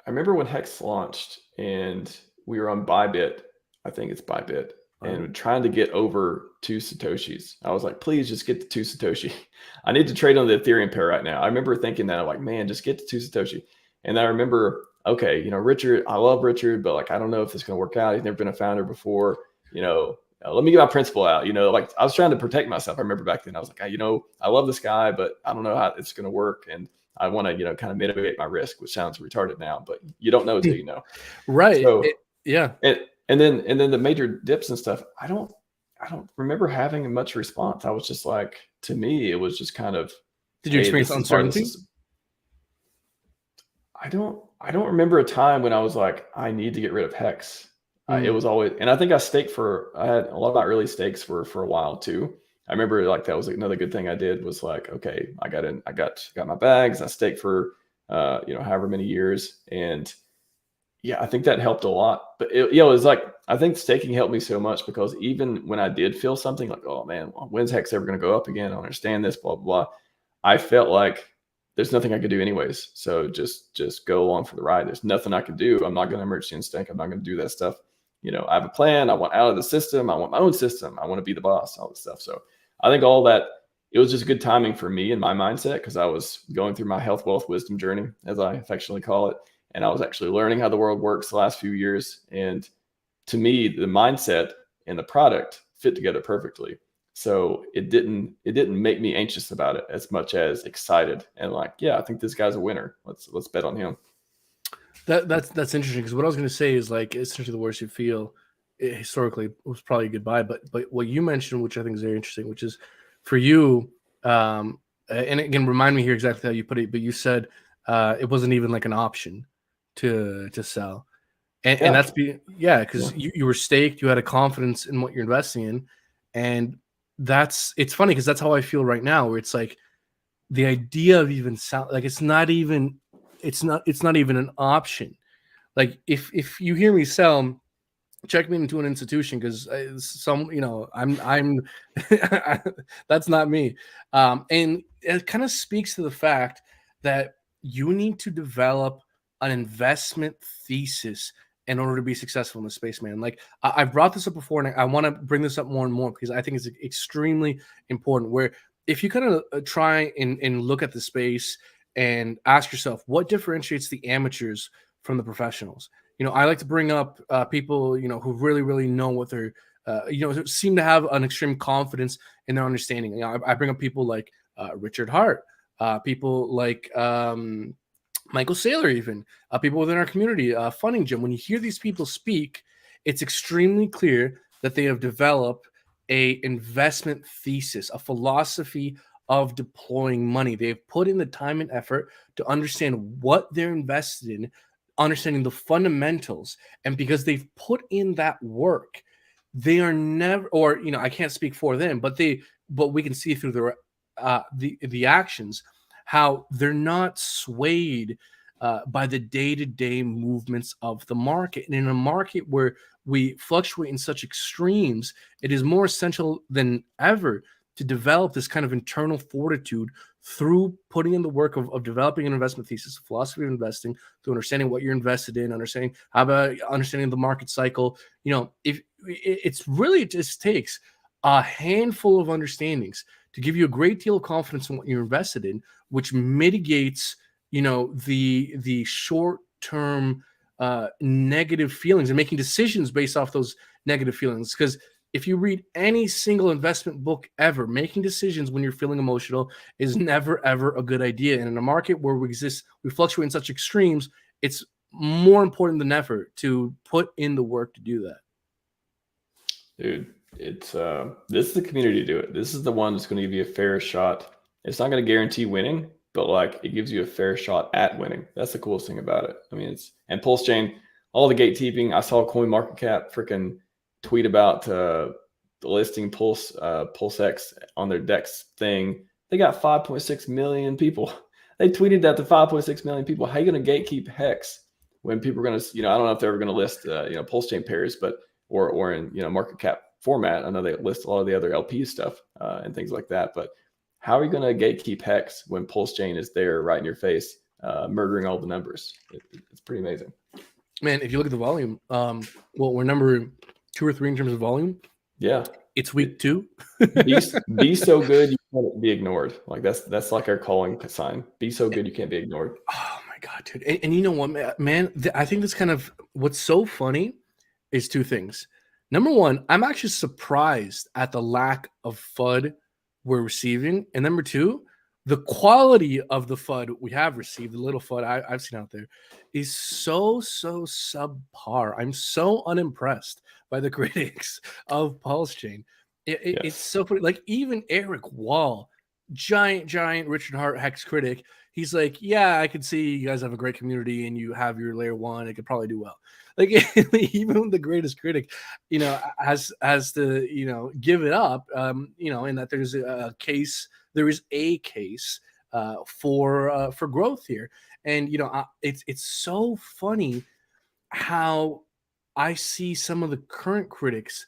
I remember when Hex launched and we were on Bybit. I think it's Bybit. And trying to get over 2 Satoshis. I was like, please just get to 2 Satoshi. I need to trade on the Ethereum pair right now. I remember thinking that, I'm like, man, just get to 2 Satoshi. And I remember, okay, Richard, I love Richard, but like, I don't know if it's going to work out. He's never been a founder before, let me get my principal out, like I was trying to protect myself. I remember back then I was like, I love this guy, but I don't know how it's going to work. And I want to, kind of mitigate my risk, which sounds retarded now, but you don't know until you know.
Right.
So,
yeah.
And then the major dips and stuff, I don't remember having much response. I was just like, to me, it was just kind of.
Did you experience uncertainty?
I don't remember a time when I was like, I need to get rid of Hex. It was always, and I think I had a lot of my early stakes for a while too. I remember like that was another good thing I did was like, okay, I got my bags. I staked for however many years, and yeah, I think that helped a lot. But it was like, I think staking helped me so much because even when I did feel something like, oh man, when's Hex ever going to go up again? I don't understand this, blah, blah, blah. I felt like there's nothing I could do anyways. So just go along for the ride. There's nothing I could do. I'm not going to emergency instinct. I'm not going to do that stuff. I have a plan. I want out of the system. I want my own system. I want to be the boss, all this stuff. So I think all that, it was just good timing for me and my mindset because I was going through my health, wealth, wisdom journey, as I affectionately call it. And I was actually learning how the world works the last few years. And to me, the mindset and the product fit together perfectly. So it didn't make me anxious about it as much as excited and like, yeah, I think this guy's a winner. Let's bet on him.
That's interesting because what I was going to say is like essentially the worst you feel historically was probably goodbye. But what you mentioned, which I think is very interesting, which is for you, and again, remind me here exactly how you put it, but you said it wasn't even like an option to sell. And that's because you were staked, you had a confidence in what you're investing in. And it's funny because that's how I feel right now, where it's like the idea of even like it's not even an option. Like if you hear me sell, check me into an institution because I'm that's not me. And it kind of speaks to the fact that you need to develop an investment thesis in order to be successful in the space, man. Like I've brought this up before, and I want to bring this up more and more because I think it's extremely important. Where if you kind of try and look at the space and ask yourself what differentiates the amateurs from the professionals. I like to bring up people, who really, really know what they're, seem to have an extreme confidence in their understanding. I bring up people like Richard Hart, people like Michael Saylor, even people within our community, Funding Jim. When you hear these people speak, it's extremely clear that they have developed a investment thesis, a philosophy of deploying money. They've put in the time and effort to understand what they're invested in, understanding the fundamentals. And because they've put in that work, they are never, or, I can't speak for them, but we can see through the actions, how they're not swayed by the day-to-day movements of the market. And in a market where we fluctuate in such extremes, it is more essential than ever to develop this kind of internal fortitude through putting in the work of developing an investment thesis, a philosophy of investing, through understanding what you're invested in, understanding the market cycle. If it's really, it just takes a handful of understandings to give you a great deal of confidence in what you're invested in, which mitigates, the short-term negative feelings and making decisions based off those negative feelings. Because if you read any single investment book ever, making decisions when you're feeling emotional is never, ever a good idea. And in a market where we fluctuate in such extremes, it's more important than ever to put in the work to do that.
Dude, it's this is the community to do it. This is the one that's going to give you a fair shot. It's not going to guarantee winning, but like it gives you a fair shot at winning. That's the coolest thing about it. I mean, and PulseChain, all the gatekeeping. I saw CoinMarketCap freaking tweet about the listing PulseX on their DEX thing. They got 5.6 million people. They tweeted that to 5.6 million people. How are you going to gatekeep HEX when people are going to, I don't know if they're ever going to list, PulseChain pairs, but or in market cap format. I know they list a lot of the other LP stuff and things like that. But how are you going to gatekeep HEX when PulseChain is there right in your face, murdering all the numbers? It's pretty amazing.
Man, if you look at the volume, well, we're number 2 or 3 in terms of volume.
Yeah.
It's week 2.
Be so good you can't be ignored. Like that's like our calling sign. Be so good you can't be ignored.
Oh my god, dude! And you know what, man? I think that's kind of what's so funny is 2 things. Number 1, I'm actually surprised at the lack of FUD we're receiving, and number 2, the quality of the FUD we have received, the little FUD I've seen out there, is so subpar. I'm so unimpressed by the critics of PulseChain. It's so funny. Like even Eric Wall, giant Richard Hart HEX critic, he's like, yeah, I could see you guys have a great community and you have your layer 1. It could probably do well. Like even the greatest critic, has to, give it up, and that there's a case. There is a case for growth here, and it's so funny how I see some of the current critics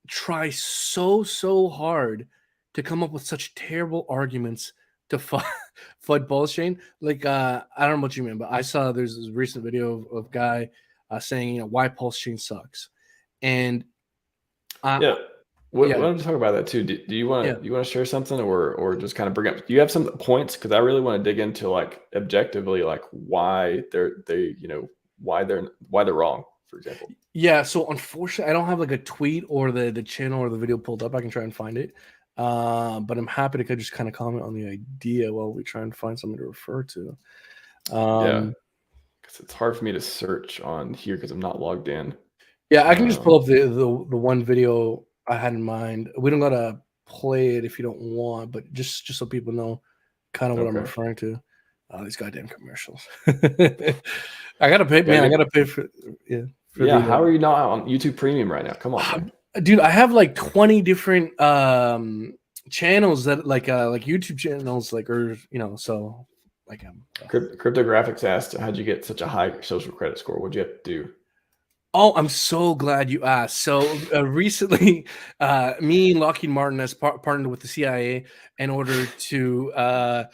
try so hard to come up with such terrible arguments to FUD PulseChain. Like I don't know what you mean, but I saw there's this recent video of guy saying why PulseChain sucks, and
Why don't you talk about that too? Do you want to share something or just kind of bring up? Do you have some points? Because I really want to dig into like objectively like why they're wrong, for example.
Yeah, so unfortunately, I don't have like a tweet or the channel or the video pulled up. I can try and find it, but I'm happy to just kind of comment on the idea while we try and find something to refer to.
Because it's hard for me to search on here because I'm not logged in.
Yeah, I can just pull up the one video I had in mind. We don't gotta play it if you don't want, but just so people know kind of what I'm referring to. These goddamn commercials. I gotta pay, man. I gotta pay for
how are you not on YouTube Premium right now? Come on,
dude. I have like 20 different channels that like YouTube channels, so like
Cryptographics asked, how'd you get such a high social credit score? What'd you have to do?
Oh, I'm so glad you asked. So recently, me and Lockheed Martin has partnered with the CIA in order to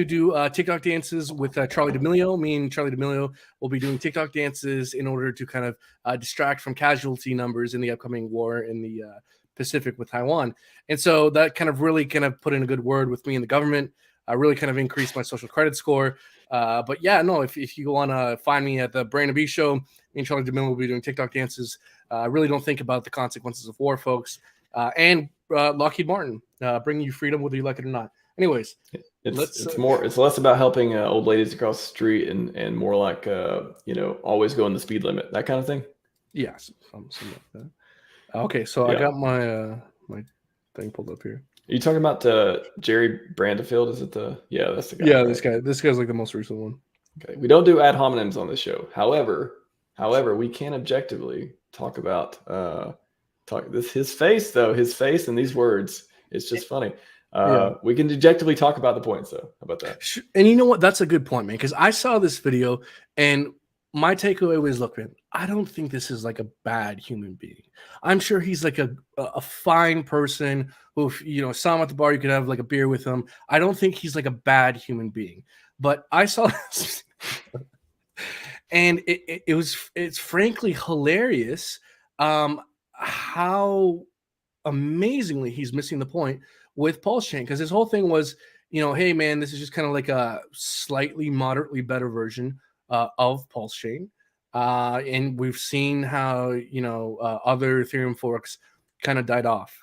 do TikTok dances with Charlie D'Amelio. Me and Charlie D'Amelio will be doing TikTok dances in order to kind of distract from casualty numbers in the upcoming war in the Pacific with Taiwan. And so that kind of really kind of put in a good word with me and the government. Really kind of increased my social credit score. But yeah, no, if you want to find me at the TheBrandonBShow, me and Charlie D'Amelio will be doing TikTok dances. Really don't think about the consequences of war, folks. And Lockheed Martin, bringing you freedom whether you like it or not. Anyways,
it's less about helping old ladies across the street and more like always going the speed limit, that kind of thing.
Yes, something like that. Okay, so I got my my thing pulled up here.
Are you talking about Jerry Brandefield? Is it that's the guy?
Yeah, right? This guy's like the most recent one.
Okay, we don't do ad hominems on this show. However, we can objectively talk about his face though. His face and these words. It's just funny. We can objectively talk about the points though. How about that?
And you know what? That's a good point, man. Because I saw this video and my takeaway was, look, man, I don't think this is like a bad human being. I'm sure he's like a fine person who, if saw him at the bar, you could have like a beer with him. I don't think he's like a bad human being. But I saw this and it's frankly hilarious how amazingly he's missing the point with PulseChain, because his whole thing was, hey man, this is just kind of like a slightly moderately better version of PulseChain. And we've seen how, other Ethereum forks kind of died off.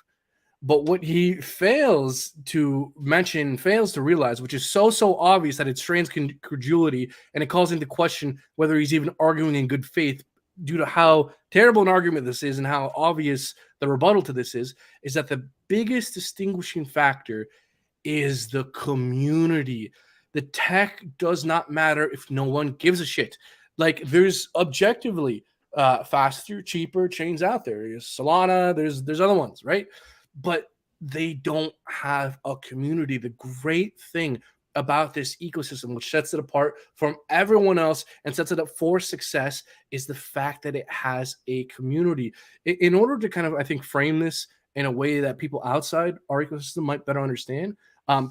But what he fails to realize, which is so obvious that it strains credulity and it calls into question whether he's even arguing in good faith due to how terrible an argument this is and how obvious the rebuttal to this is that the biggest distinguishing factor is the community. The tech does not matter if no one gives a shit. Like, there's objectively faster, cheaper chains out there. There's Solana, there's other ones, right? But they don't have a community. The great thing about this ecosystem, which sets it apart from everyone else and sets it up for success, is the fact that it has a community. In order to kind of, I think, frame this in a way that people outside our ecosystem might better understand.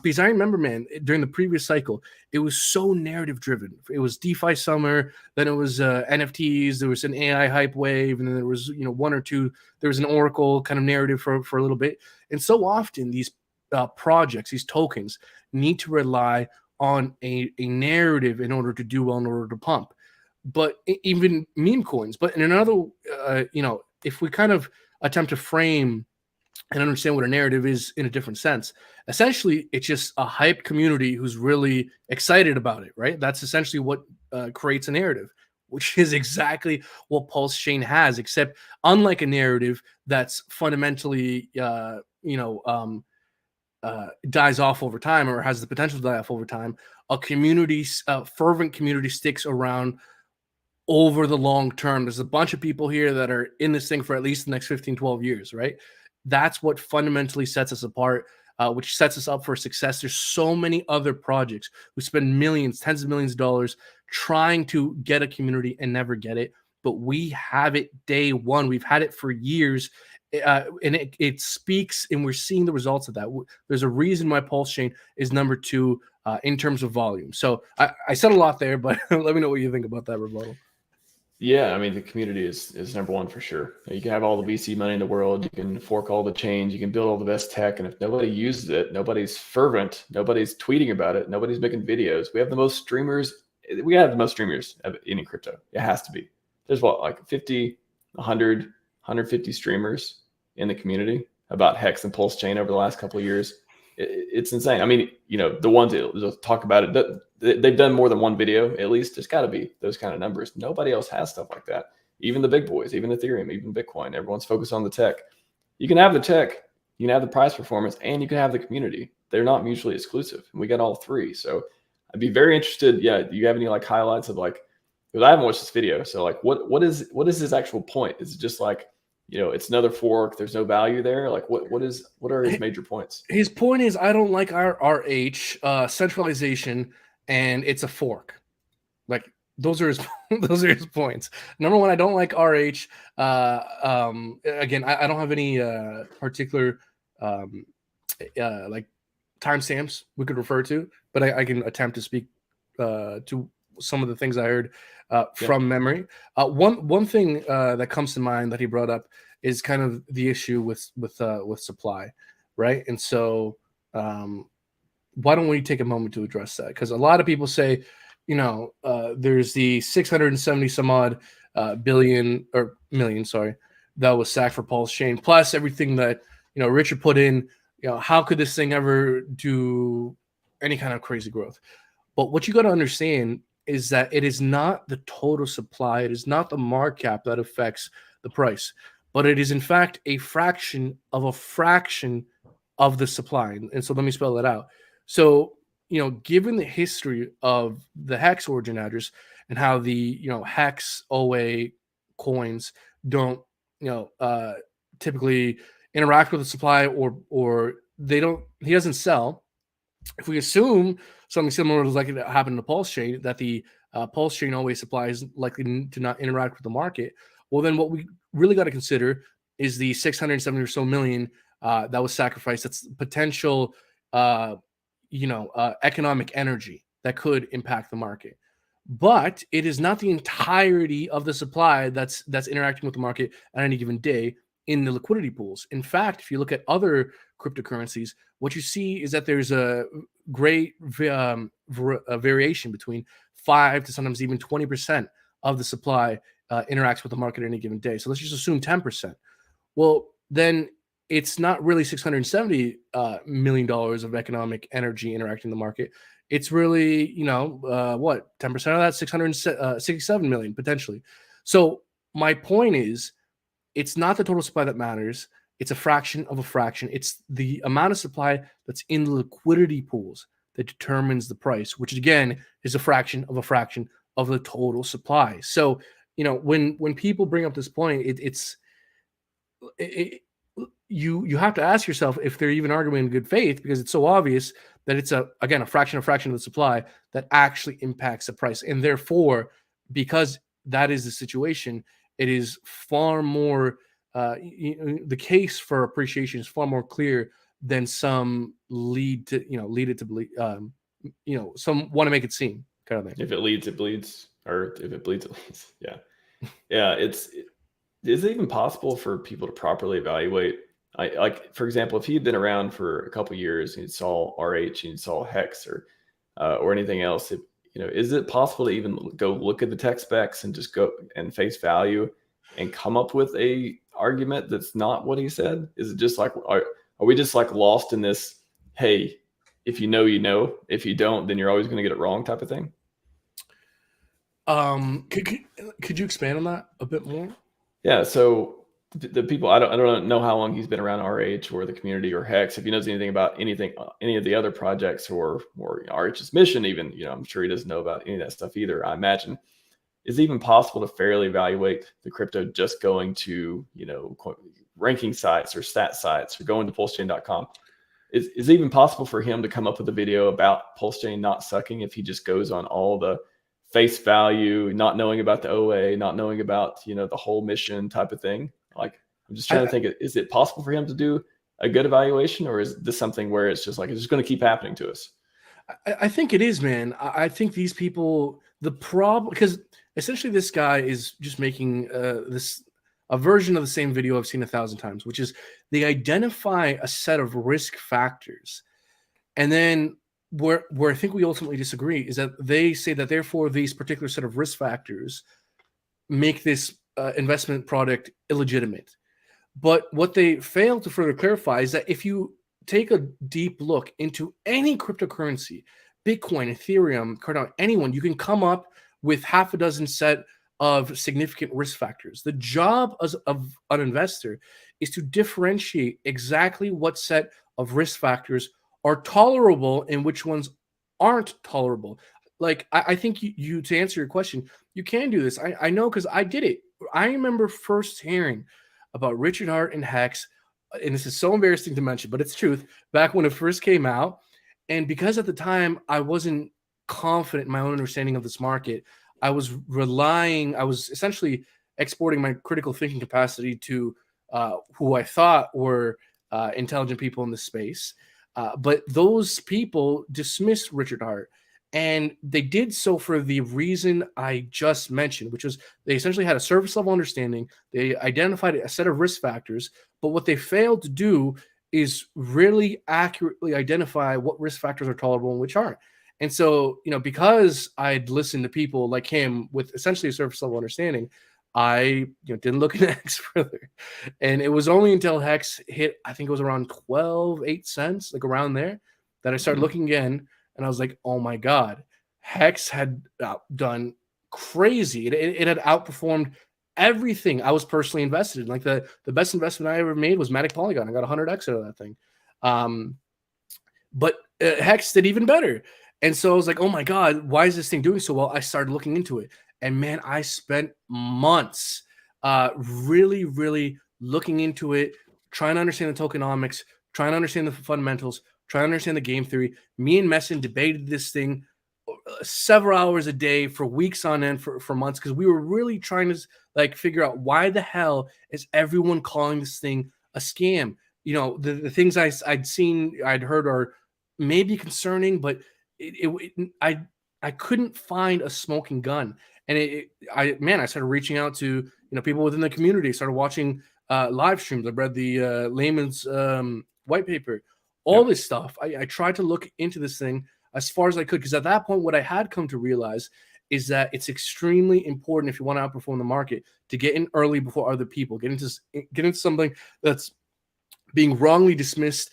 Because I remember, man, during the previous cycle, it was so narrative driven. It was DeFi summer, then it was NFTs, there was an AI hype wave, and then there was one or two. There was an Oracle kind of narrative for a little bit, and so often these projects, these tokens, need to rely on a narrative in order to do well, in order to pump. But even meme coins. But in another, if we kind of attempt to frame and understand what a narrative is in a different sense, essentially it's just a hype community who's really excited about it, right? That's essentially what creates a narrative, which is exactly what PulseChain has, except unlike a narrative that's fundamentally dies off over time, or has the potential to die off over time, a fervent community sticks around over the long term. There's a bunch of people here that are in this thing for at least the next 15, 12 years, right? That's what fundamentally sets us apart, which sets us up for success. There's so many other projects who spend millions, tens of millions of dollars trying to get a community and never get it. But we have it day one. We've had it for years. And it speaks, and we're seeing the results of that. There's a reason why PulseChain is number 2 in terms of volume. So I said a lot there, but let me know what you think about that, Rebuttal.
Yeah, I mean, the community is number one for sure. You can have all the VC money in the world, you can fork all the chains, you can build all the best tech, and if nobody uses it, nobody's fervent, nobody's tweeting about it, nobody's making videos. We have the most streamers. We have the most streamers of any crypto. It has to be. There's like 50, 100, 150 streamers in the community about HEX and PulseChain over the last couple of years. It's insane. I mean, the ones that talk about it, they've done more than one video, at least. There's got to be those kind of numbers. Nobody else has stuff like that. Even the big boys, even Ethereum, even Bitcoin, everyone's focused on the tech. You can have the tech, you can have the price performance, and you can have the community. They're not mutually exclusive. And we got all three. So I'd be very interested. Yeah. Do you have any like highlights of like, because I haven't watched this video. So like, what is his actual point? Is it just like, it's another fork, there's no value there? Like what are his major points?
His point is, I don't like our RH centralization, and it's a fork. Like those are his points. Number one, I don't like RH. Again, I don't have any particular like timestamps we could refer to, but I can attempt to speak to some of the things I heard from memory. One thing that comes to mind that he brought up is kind of the issue with supply, right? And so why don't we take a moment to address that? Because a lot of people say, there's the 670 some odd billion or million, sorry, that was sacked for PulseChain, plus everything that Richard put in. How could this thing ever do any kind of crazy growth? But what you got to understand is that it is not the total supply, it is not the market cap that affects the price, but it is in fact a fraction of the supply. And so let me spell that out. So, given the history of the HEX origin address and how the, HEX OA coins don't, typically interact with the supply or he doesn't sell. If we assume something similar is likely to happen to PulseChain, that the PulseChain always supply is likely to not interact with the market, well, then what we really got to consider is the 670 or so million that was sacrificed. That's potential, economic energy that could impact the market. But it is not the entirety of the supply that's interacting with the market at any given day in the liquidity pools. In fact, if you look at other cryptocurrencies, what you see is that there's a great variation between 5 to sometimes even 20% of the supply interacts with the market at any given day. So let's just assume 10%. Well, then it's not really $670 million of economic energy interacting in the market. It's really, 10% of that, 667 million potentially. So my point is, it's not the total supply that matters. It's a fraction of a fraction. It's the amount of supply that's in the liquidity pools that determines the price, which again is a fraction of the total supply. So, when people bring up this point, you have to ask yourself if they're even arguing in good faith, because it's so obvious that it's a fraction of the supply that actually impacts the price. And therefore, because that is the situation, it is far more the case for appreciation is far more clear than some lead it to believe, some want to make it seem kind of thing.
If it leads, it bleeds, or if it bleeds, it leads. Yeah. Yeah. Is it even possible for people to properly evaluate? Like, for example, if he had been around for a couple of years and you saw RH and you saw HEX or anything else, is it possible to even go look at the tech specs and just go and face value and come up with a argument that's not what he said? Is it just like, are we just like lost in this, hey, if you know, if you don't, then you're always going to get it wrong type of thing?
Could you expand on that a bit more?
Yeah. So the people, I don't know how long he's been around RH or the community or HEX. If he knows anything about any of the other projects or RH's mission, even, I'm sure he doesn't know about any of that stuff either, I imagine. Is it even possible to fairly evaluate the crypto just going to, ranking sites or stat sites or going to PulseChain.com? Is it even possible for him to come up with a video about PulseChain not sucking if he just goes on all the face value, not knowing about the OA, not knowing about, the whole mission type of thing? Like, I'm just trying to think, is it possible for him to do a good evaluation, or is this something where it's just like, it's just going to keep happening to us?
I think it is, man. I think these people, the problem, because essentially this guy is just making a version of the same video I've seen 1,000 times, which is they identify a set of risk factors. And then where I think we ultimately disagree is that they say that therefore these particular set of risk factors make this investment product illegitimate. But what they fail to further clarify is that if you take a deep look into any cryptocurrency, Bitcoin, Ethereum, Cardano, anyone, you can come up with half a dozen set of significant risk factors. The job of an investor is to differentiate exactly what set of risk factors are tolerable and which ones aren't tolerable. Like, I think you to answer your question, you can do this. I know, because I did it. I remember first hearing about Richard Hart and HEX, and this is so embarrassing to mention, but it's truth, back when it first came out. And because at the time I wasn't confident in my own understanding of this market, I was essentially exporting my critical thinking capacity to who I thought were intelligent people in the space. But those people dismissed Richard Hart, and they did so for the reason I just mentioned, which was they essentially had a surface level understanding. They identified a set of risk factors, but what they failed to do is really accurately identify what risk factors are tolerable and which aren't. And so, because I'd listened to people like him with essentially a surface level understanding, I didn't look into HEX further. And it was only until HEX hit, I think it was around 8 cents, like around there, that I started looking again. And I was like, oh my God, HEX had done crazy. It had outperformed everything I was personally invested in. Like the best investment I ever made was Matic Polygon. I got 100x out of that thing. But HEX did even better. And so I was like, oh my God, why is this thing doing so well? I started looking into it. And man, I spent months really, really looking into it, trying to understand the tokenomics, trying to understand the fundamentals, trying to understand the game theory. Me and Messin debated this thing several hours a day for weeks on end for months, because we were really trying to figure out why the hell is everyone calling this thing a scam. The things I'd heard are maybe concerning, but I couldn't find a smoking gun. And I started reaching out to people within the community, started watching live streams. I read the layman's white paper, all this stuff. I tried to look into this thing as far as I could, because at that point, what I had come to realize is that it's extremely important, if you want to outperform the market, to get in early before other people, get into something that's being wrongly dismissed,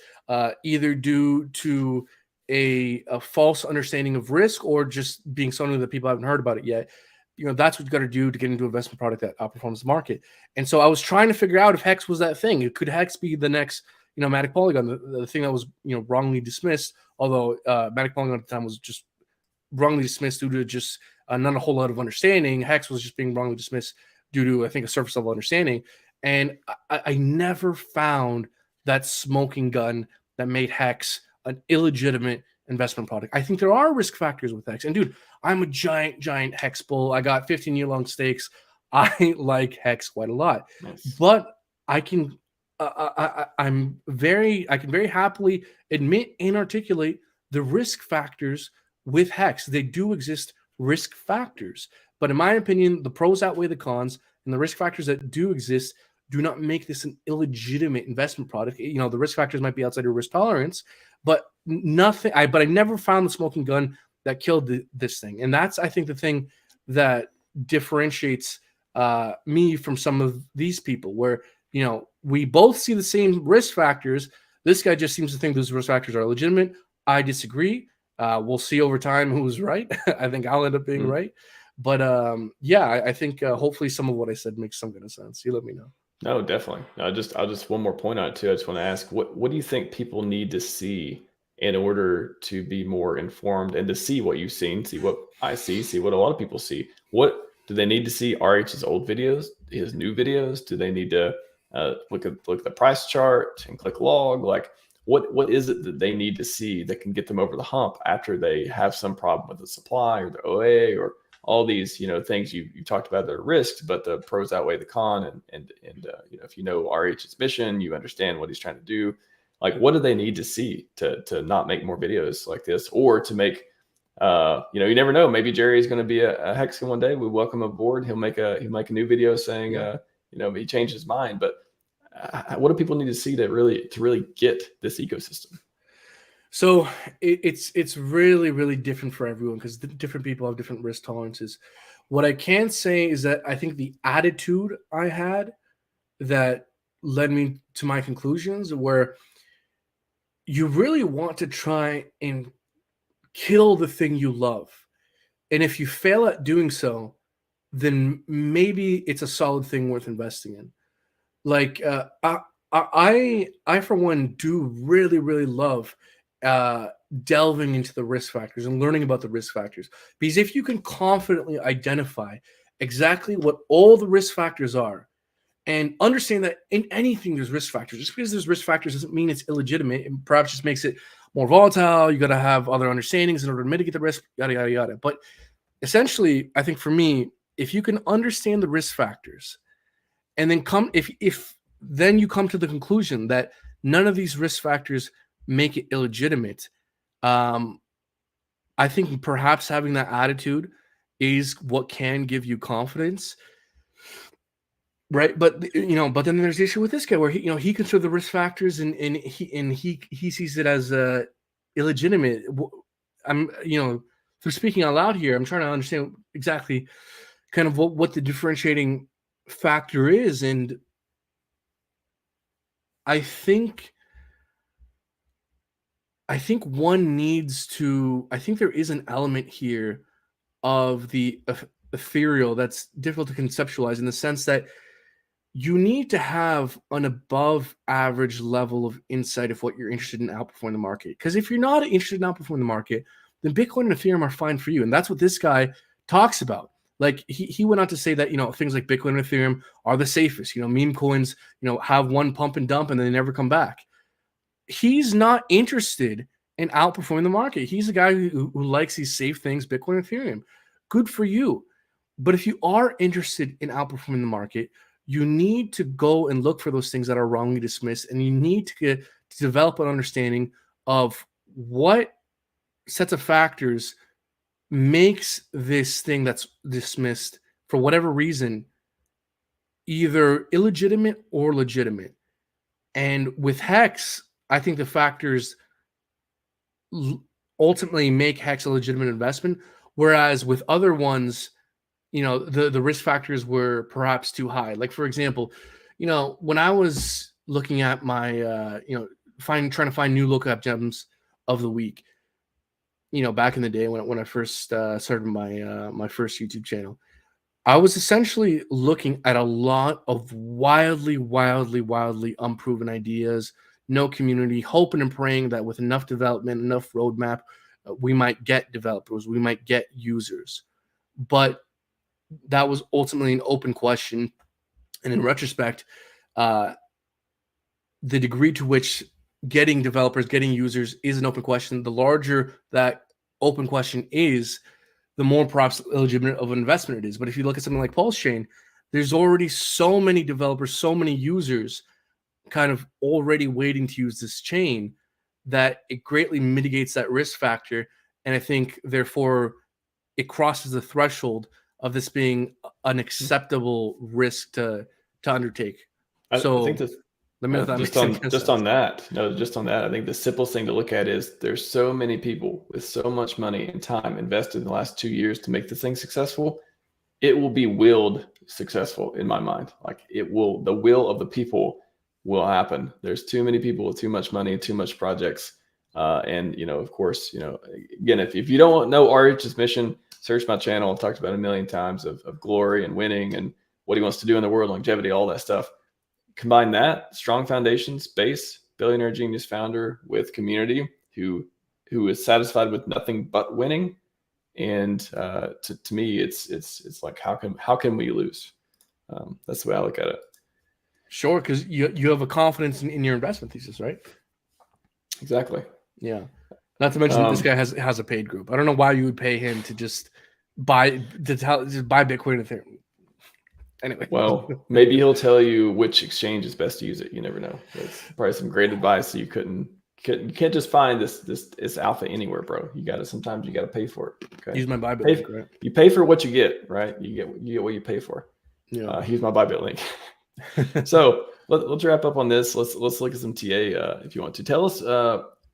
either due to a false understanding of risk or just being something that people haven't heard about it yet. That's what you got to do to get into an investment product that outperforms the market. And so I was trying to figure out if HEX was that thing. Could HEX be the next, Matic Polygon, the thing that was, wrongly dismissed, although Matic Polygon at the time was just wrongly dismissed due to just not a whole lot of understanding. HEX was just being wrongly dismissed due to, I think, a surface level understanding. And I never found that smoking gun that made HEX an illegitimate investment product. I think there are risk factors with HEX. And dude, I'm a giant HEX bull. I got 15-year long stakes. I like HEX quite a lot.
Nice.
But I can I can very happily admit and articulate the risk factors with HEX. They do exist risk factors, but in my opinion, the pros outweigh the cons, and the risk factors that do exist do not make this an illegitimate investment product. You know, the risk factors might be outside your risk tolerance, but nothing. But I never found the smoking gun that killed this thing, and that's, I think, the thing that differentiates me from some of these people, where, you know, we both see the same risk factors. This guy just seems to think those risk factors are legitimate. I disagree. We'll see over time who's right. I think I'll end up being right. But yeah, I think hopefully some of what I said makes some kind of sense. You let me know.
No, definitely. I'll just one more point on it too. I just want to ask, what do you think people need to see in order to be more informed and to see what you've seen, see what I see what a lot of people see? What do they need to see? RH's old videos, his new videos? Do they need to look at the price chart and click log? Like, what is it that they need to see that can get them over the hump after they have some problem with the supply or the OA or all these, you know, things you talked about that are risks, but the pros outweigh the con. And you know, if you know RH's mission, you understand what he's trying to do. Like, what do they need to see to not make more videos like this, or to make, you know, you never know. Maybe Jerry is going to be a Hexagon one day. We welcome him aboard. He'll make a new video saying, you know, he changed his mind. But what do people need to see to really get this ecosystem?
So it's really different for everyone, because different people have different risk tolerances. What I can say is that I think the attitude I had that led me to my conclusions, where you really want to try and kill the thing you love. And if you fail at doing so, then maybe it's a solid thing worth investing in. Like I for one do really love delving into the risk factors and learning about the risk factors, because if you can confidently identify exactly what all the risk factors are and understand that in anything there's risk factors, just because there's risk factors doesn't mean it's illegitimate, and perhaps just makes it more volatile. You got to have other understandings in order to mitigate the risk, yada. But essentially, I think for me, if you can understand the risk factors and then if then you come to the conclusion that none of these risk factors make it illegitimate, I think perhaps having that attitude is what can give you confidence, right? But you know, but then there's the issue with this guy where he considered the risk factors and he sees it as illegitimate. I'm, you know, through speaking out loud here, I'm trying to understand exactly kind of what the differentiating factor is, and I think one needs to. I think there is an element here of the ethereal that's difficult to conceptualize, in the sense that you need to have an above average level of insight of what you're interested in outperforming the market. Because if you're not interested in outperforming the market, then Bitcoin and Ethereum are fine for you, and that's what this guy talks about. Like he went on to say that, you know, things like Bitcoin and Ethereum are the safest. You know, meme coins, you know, have one pump and dump and then they never come back. He's not interested in outperforming the market. He's a guy who likes these safe things, Bitcoin and Ethereum. Good for you. But if you are interested in outperforming the market, you need to go and look for those things that are wrongly dismissed, and you need to develop an understanding of what sets of factors makes this thing that's dismissed for whatever reason either illegitimate or legitimate. And with HEX, I think the factors ultimately make HEX a legitimate investment, whereas with other ones, you know, the risk factors were perhaps too high. Like, for example, you know, when I was looking at my you know, trying to find new lookup gems of the week, you know, back in the day when I first started my my first YouTube channel, I was essentially looking at a lot of wildly unproven ideas, no community, hoping and praying that with enough development, enough roadmap, we might get developers, we might get users. But that was ultimately an open question. And in retrospect, the degree to which getting developers, getting users is an open question, the larger that open question is, the more perhaps illegitimate of an investment it is. But if you look at something like PulseChain, there's already so many developers, so many users kind of already waiting to use this chain that it greatly mitigates that risk factor. And I think, therefore, it crosses the threshold of this being an acceptable risk to undertake.
I think
So let me know if that makes any sense.
just on that. I think the simplest thing to look at is there's so many people with so much money and time invested in the last 2 years to make this thing successful. It will be willed successful in my mind. Like the will of the people will happen. There's too many people with too much money, too much projects. And, of course, again, if you don't know RH's mission, search my channel. I've talked about it a million times of glory and winning and what he wants to do in the world, longevity, all that stuff. Combine that, strong foundations, base, billionaire genius founder with community who is satisfied with nothing but winning. And to me, it's like, how can we lose? That's the way I look at it.
Sure, because you have a confidence in your investment thesis, right?
Exactly.
Yeah. Not to mention that this guy has a paid group. I don't know why you would pay him to just buy Bitcoin and Ethereum. Anyway.
Well, maybe he'll tell you which exchange is best to use it. You never know. It's probably some great advice. So you can't just find this alpha anywhere, bro. Sometimes you gotta pay for it. Okay.
Use my Bybit link, right?
You pay for what you get, right? You get what you pay for.
Yeah.
Use my Bybit link. So let's wrap up on this. Let's look at some TA if you want to. Tell us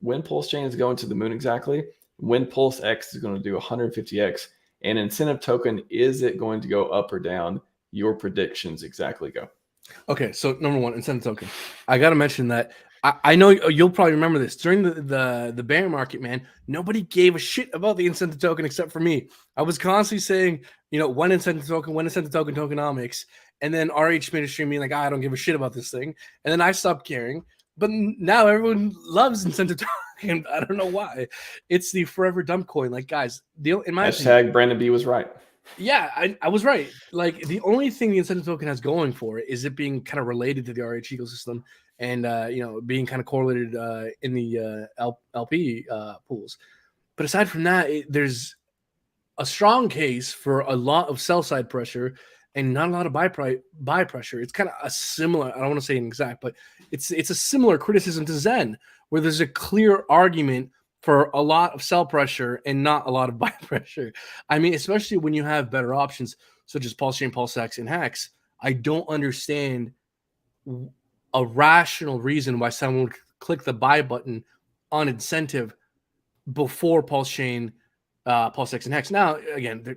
when PulseChain is going to the moon exactly, when PulseX is going to do 150x, and incentive token, is it going to go up or down? Your predictions exactly go.
Okay, so number one, incentive token. I got to mention that I know you'll probably remember this during the bear market, man. Nobody gave a shit about the incentive token except for me. I was constantly saying, when incentive token tokenomics, and then RH made a stream being like, I don't give a shit about this thing, and then I stopped caring. But now everyone loves incentive token. I don't know why. It's the forever dump coin. Like, guys, in my
opinion, Brandon B was right.
Yeah, I was right. Like, the only thing the incentive token has going for it is it being kind of related to the RH ecosystem and being kind of correlated in the LP pools. But aside from that, there's a strong case for a lot of sell side pressure and not a lot of buy pressure. It's kind of a similar, I don't want to say an exact, but it's a similar criticism to Zen, where there's a clear argument for a lot of sell pressure and not a lot of buy pressure. I mean, especially when you have better options such as PulseChain, PulseX, and HEX. I don't understand a rational reason why someone would click the buy button on incentive before PulseChain, PulseX, and HEX. Now, again,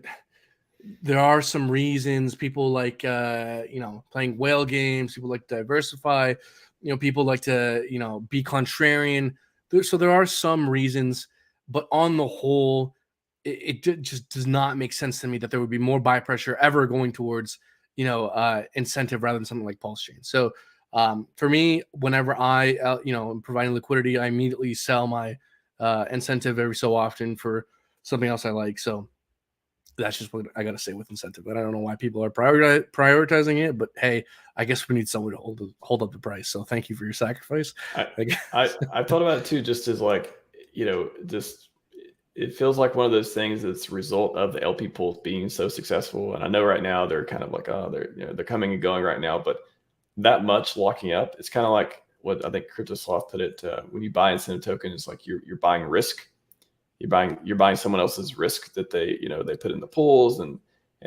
there are some reasons. People like playing whale games. People like to diversify. People like to be contrarian. So there are some reasons, but on the whole, it just does not make sense to me that there would be more buy pressure ever going towards, incentive rather than something like PulseChain. So for me, whenever I, am providing liquidity, I immediately sell my incentive every so often for something else I like. So that's just what I got to say with incentive. But I don't know why people are prioritizing it, but hey, I guess we need someone to hold up the price. So thank you for your sacrifice.
I thought about it too, just as like, just it feels like one of those things that's a result of the LP pools being so successful. And I know right now they're kind of like, they're coming and going right now, but that much locking up, it's kind of like what I think CryptoSloth put it, when you buy incentive token, it's like you're buying risk. You're buying someone else's risk that they put in the pools and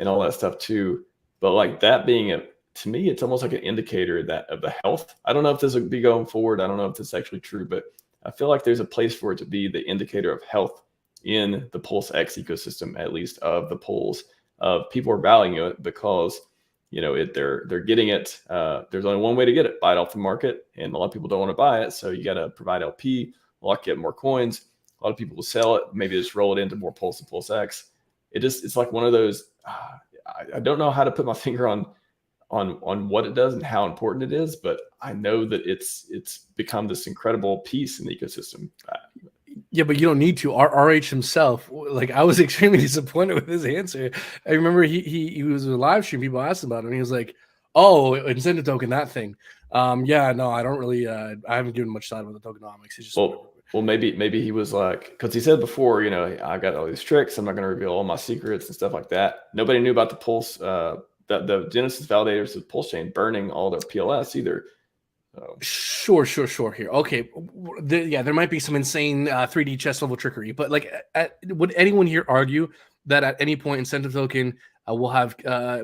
all that stuff too. But like that being to me, it's almost like an indicator of the health. I don't know if this will be going forward. I don't know if this is actually true, but I feel like there's a place for it to be the indicator of health in the PulseX ecosystem, at least of the pools. People are valuing it because they're getting it. There's only one way to get it: buy it off the market, and a lot of people don't want to buy it, so you got to provide LP, get more coins. A lot of people will sell it, maybe just roll it into more Pulse and PulseX. It's like one of those. I don't know how to put my finger on what it does and how important it is, but I know that it's become this incredible piece in the ecosystem.
Yeah, but you don't need to. RH himself, like, I was extremely disappointed with his answer. I remember he was a live stream. People asked about it, and he was like, "Oh, incentive token, that thing." Yeah, no, I don't really. I haven't given much thought about the tokenomics. It's just
well, maybe he was like, because he said before, I got all these tricks. I'm not going to reveal all my secrets and stuff like that. Nobody knew about the the Genesis validators of PulseChain burning all their PLS either.
Sure. Here, okay, there might be some insane 3D chess level trickery, but like, would anyone here argue that at any point incentive token will have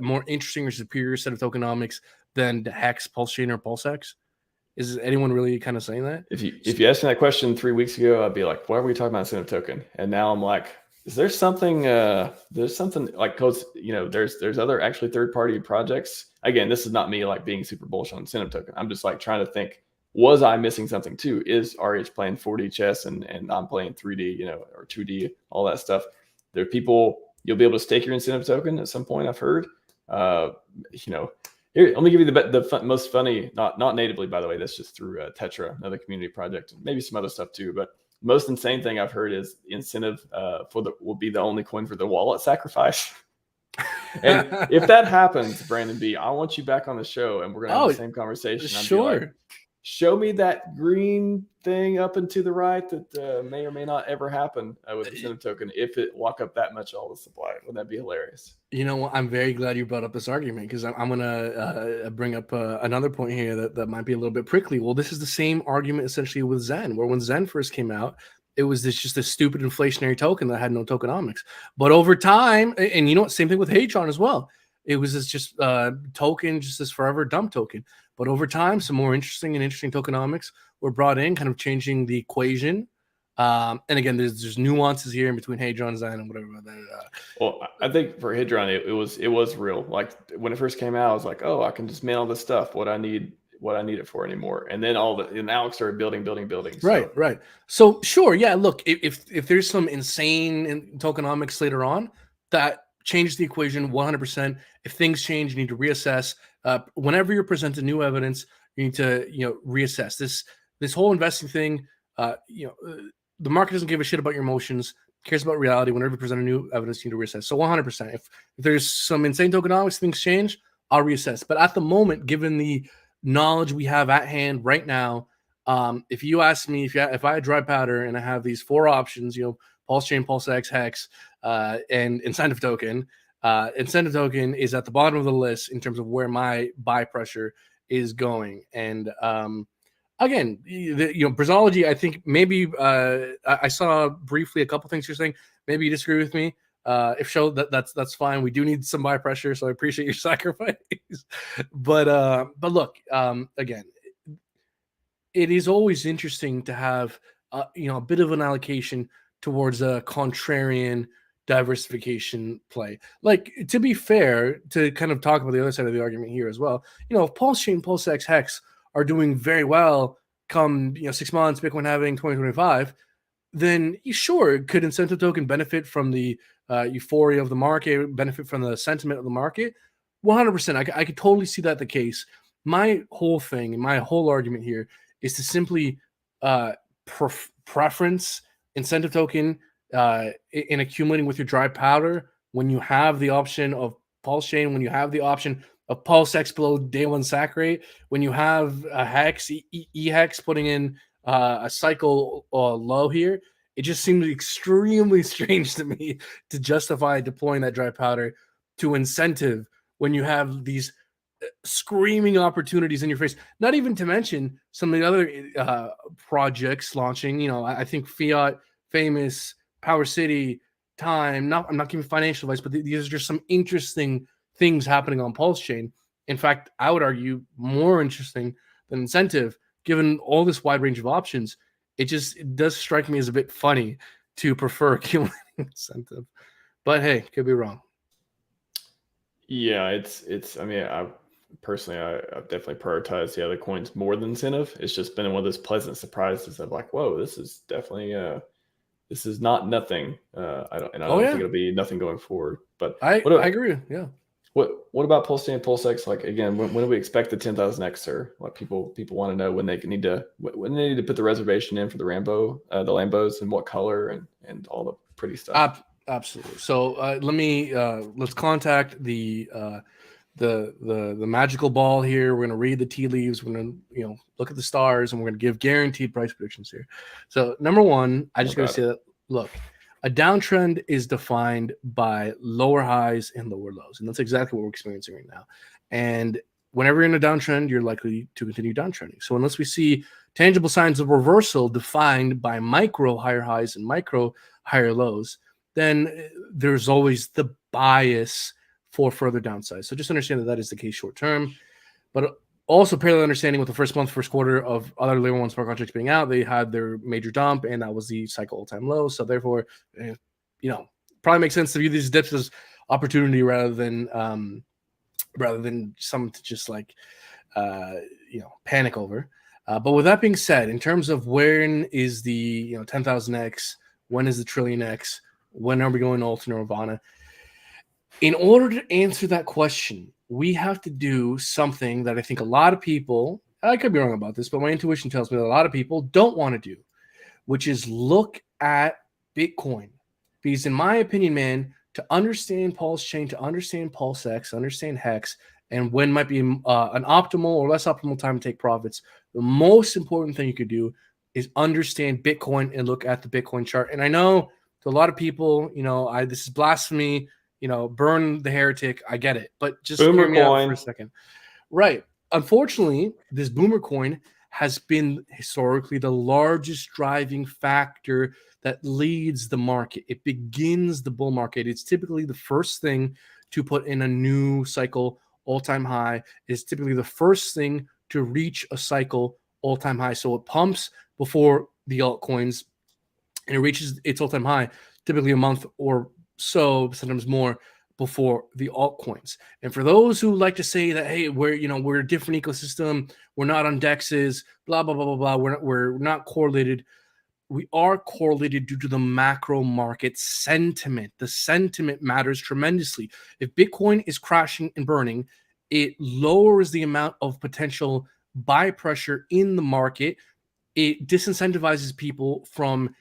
more interesting or superior set of tokenomics than the HEX, PulseChain, or PulseX? Is anyone really kind of saying that?
If you asked me that question 3 weeks ago, I'd be like, why are we talking about incentive token? And now I'm like, is there something like, cause there's other actually third-party projects. Again, this is not me like being super bullish on incentive token. I'm just like trying to think, was I missing something too? Is RH playing 4D chess and I'm playing 3D, or 2D, all that stuff? There are people, you'll be able to stake your incentive token at some point, I've heard. Here, let me give you the most funny, not natively, by the way, that's just through Tetra, another community project, and maybe some other stuff too. But most insane thing I've heard is incentive will be the only coin for the wallet sacrifice. And if that happens, Brandon B, I want you back on the show, and we're gonna have the same conversation.
Sure.
Like, show me that green thing up and to the right that may or may not ever happen with the incentive token if it walk up that much all the supply. Wouldn't that be hilarious?
You know what? I'm very glad you brought up this argument, because I'm going to bring up another point here that might be a little bit prickly. Well, this is the same argument essentially with Zen, where when Zen first came out, it was just this stupid inflationary token that had no tokenomics. But over time, and you know what? Same thing with Hadron as well. It was just token, just this forever dump token. But over time, some more interesting tokenomics were brought in, kind of changing the equation. And again, there's nuances here in between Hadron, Zen, and whatever.
Well, I think for Hadron, it was real. Like when it first came out, I was like, oh, I can just man all this stuff. What I need it for anymore. And then now it started building. So.
Right. So sure, yeah. Look, if there's some insane tokenomics later on that change the equation 100%. If things change, you need to reassess. Whenever you're presented new evidence, you need to reassess this whole investing thing. The market doesn't give a shit about your emotions, cares about reality. Whenever you present a new evidence, you need to reassess. So 100%. If there's some insane tokenomics, things change, I'll reassess. But at the moment, given the knowledge we have at hand right now, if you ask me if I had dry powder and I have these 4 options, PulseChain, PulseX, HEX, and incentive token. Incentive token is at the bottom of the list in terms of where my buy pressure is going. And again, Brazology, I think maybe I saw briefly a couple things you're saying. Maybe you disagree with me. If so, that's fine. We do need some buy pressure, so I appreciate your sacrifice. But look, again, it is always interesting to have a bit of an allocation towards a contrarian diversification play. Like, to be fair, to kind of talk about the other side of the argument here as well, if PulseChain, PulseX, HEX are doing very well come 6 months, Bitcoin halving 2025, then sure, could incentive token benefit from the euphoria of the market, benefit from the sentiment of the market? 100%. I could totally see that the case. My whole thing, my whole argument here is to simply preference incentive token in accumulating with your dry powder when you have the option of PulseChain, when you have the option of PulseX below day one sack rate, when you have a HEX, EHEX putting in a cycle low here. It just seems extremely strange to me to justify deploying that dry powder to incentive when you have these screaming opportunities in your face. Not even to mention some of the other projects launching. I think Fiat, Famous, Power City, Time. I'm not giving financial advice, but these are just some interesting things happening on PulseChain. In fact, I would argue more interesting than incentive, given all this wide range of options. It does strike me as a bit funny to prefer accumulating incentive. But hey, could be wrong.
Yeah, it's. I mean, I definitely prioritize the other coins more than incentive. It's just been one of those pleasant surprises of like, whoa, this is definitely this is not nothing. I don't think it'll be nothing going forward. But
I agree. Yeah.
What about PulseChain and PulseX? Like, again, when do we expect the 10,000x, sir? Like, people want to know when they need to put the reservation in for the Lambos, and what color and all the pretty stuff.
Absolutely. So let's contact the magical ball here. We're gonna read the tea leaves. We're gonna look at the stars, and we're gonna give guaranteed price predictions here. So number one, I just gotta say that. Look, A downtrend is defined by lower highs and lower lows, and that's exactly what we're experiencing right now. And whenever you're in a downtrend, you're likely to continue downtrending. So unless we see tangible signs of reversal defined by micro higher highs and micro higher lows, then there's always the bias for further downside. So just understand that is the case short term, but also parallel understanding with the first month, first quarter of other layer one smart contracts being out, they had their major dump, and that was the cycle all-time low. So therefore, probably makes sense to view these dips as opportunity rather than something to just like panic over. But with that being said, in terms of when is the 10,000x, when is the trillion x, when are we going to Nirvana? In order to answer that question, we have to do something that I think a lot of people, I could be wrong about this, but my intuition tells me that a lot of people don't want to do, which is look at Bitcoin. Because in my opinion, man, to understand PulseChain, to understand PulseX, understand HEX, and when might be an optimal or less optimal time to take profits, the most important thing you could do is understand Bitcoin and look at the Bitcoin chart. And I know to a lot of people, this is blasphemy, burn the heretic. I get it, but just hear me out for a second. Right. Unfortunately, this boomer coin has been historically the largest driving factor that leads the market. It begins the bull market. It's typically the first thing to put in a new cycle all-time high. It's typically the first thing to reach a cycle all-time high. So it pumps before the altcoins, and it reaches its all-time high typically a month or so, sometimes more, before the altcoins. And for those who like to say that, hey, we're a different ecosystem, we're not on dexes, blah blah blah blah blah, we're not correlated. We are correlated due to the macro market sentiment. The sentiment matters tremendously. If Bitcoin is crashing and burning, it lowers the amount of potential buy pressure in the market. It disincentivizes people from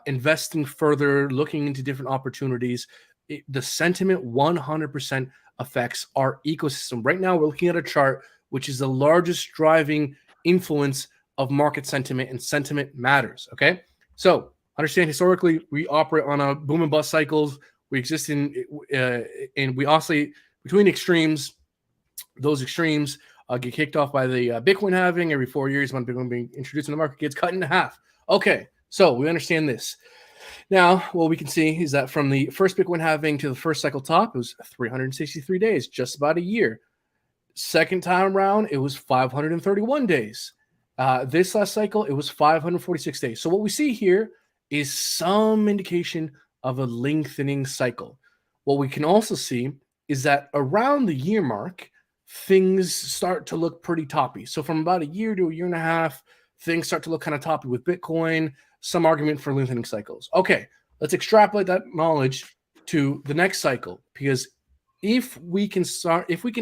investing further, looking into different opportunities. The sentiment 100% affects our ecosystem. Right now, we're looking at a chart which is the largest driving influence of market sentiment, and sentiment matters. Okay, so understand historically we operate on a boom and bust cycles. We exist in and we oscillate between extremes. Those extremes get kicked off by the Bitcoin halving every 4 years when Bitcoin being introduced in the market gets cut in half. Okay, so we understand this. Now, what we can see is that from the first Bitcoin halving to the first cycle top, it was 363 days, just about a year. Second time around, it was 531 days. This last cycle, it was 546 days. So what we see here is some indication of a lengthening cycle. What we can also see is that around the year mark, things start to look pretty toppy. So from about a year to a year and a half, things start to look kind of toppy with Bitcoin, some argument for lengthening cycles. Okay, let's extrapolate that knowledge to the next cycle, because if we can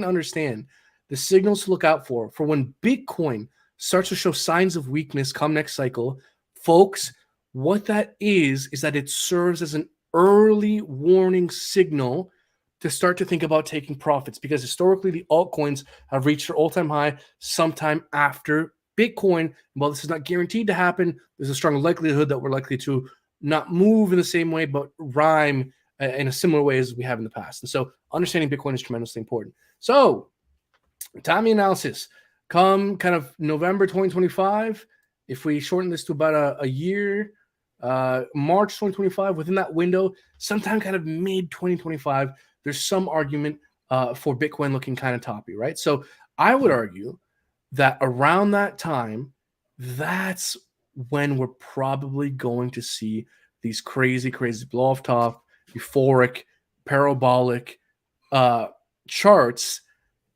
understand the signals to look out for when Bitcoin starts to show signs of weakness come next cycle, folks, what that is that it serves as an early warning signal to start to think about taking profits, because historically the altcoins have reached their all-time high sometime after Bitcoin. While this is not guaranteed to happen, there's a strong likelihood that we're likely to not move in the same way, but rhyme in a similar way as we have in the past. And so understanding Bitcoin is tremendously important. So timing analysis, come kind of November 2025, if we shorten this to about a year, March 2025, within that window, sometime kind of mid 2025, there's some argument for Bitcoin looking kind of toppy, right? So I would argue that around that time, that's when we're probably going to see these crazy blow off top, euphoric, parabolic charts.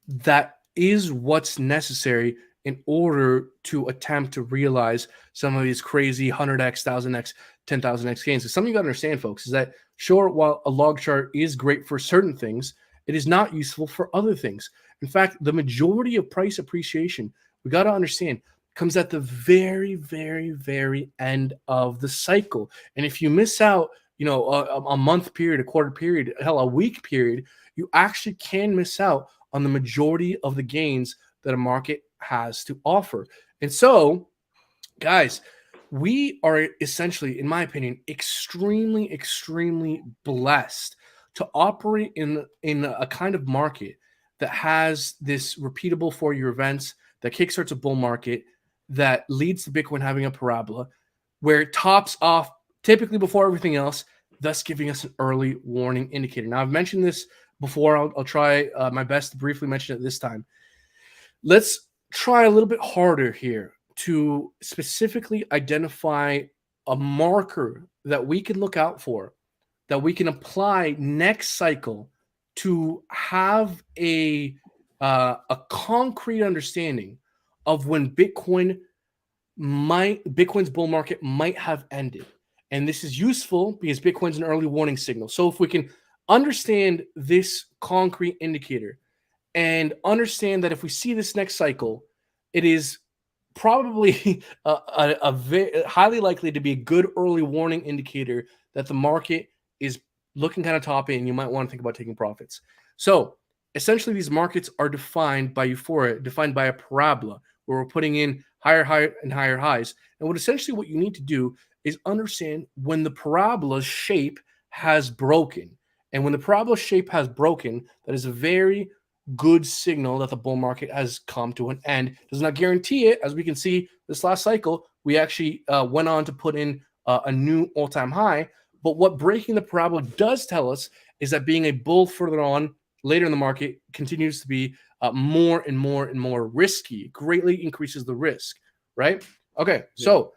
That is what's necessary in order to attempt to realize some of these crazy 100x, 1000x, 10,000x gains. So something you got to understand, folks, is that sure, while a log chart is great for certain things, it is not useful for other things. In fact, the majority of price appreciation, we got to understand, comes at the very, very, very end of the cycle. And if you miss out, a month period, a quarter period, hell, a week period, you actually can miss out on the majority of the gains that a market has to offer. And so, guys, we are essentially, in my opinion, extremely blessed to operate in a kind of market that has this repeatable 4-year events, that kickstarts a bull market, that leads to Bitcoin having a parabola, where it tops off typically before everything else, thus giving us an early warning indicator. Now, I've mentioned this before. I'll try my best to briefly mention it this time. Let's try a little bit harder here to specifically identify a marker that we can look out for, that we can apply next cycle to have a concrete understanding of when Bitcoin's bull market might have ended. And this is useful because Bitcoin's an early warning signal. So if we can understand this concrete indicator and understand that if we see this next cycle, it is probably highly likely to be a good early warning indicator that the market is looking kind of toppy and you might want to think about taking profits. So essentially, these markets are defined by euphoria, defined by a parabola, where we're putting in higher and higher highs. And what you need to do is understand when the parabola's shape has broken. And when the parabola shape has broken, that is a very good signal that the bull market has come to an end. Does not guarantee it. As we can see, this last cycle, we actually went on to put in a new all-time high. But what breaking the parabola does tell us is that being a bull further on, later in the market, continues to be more and more risky. Greatly increases the risk, right? Okay, so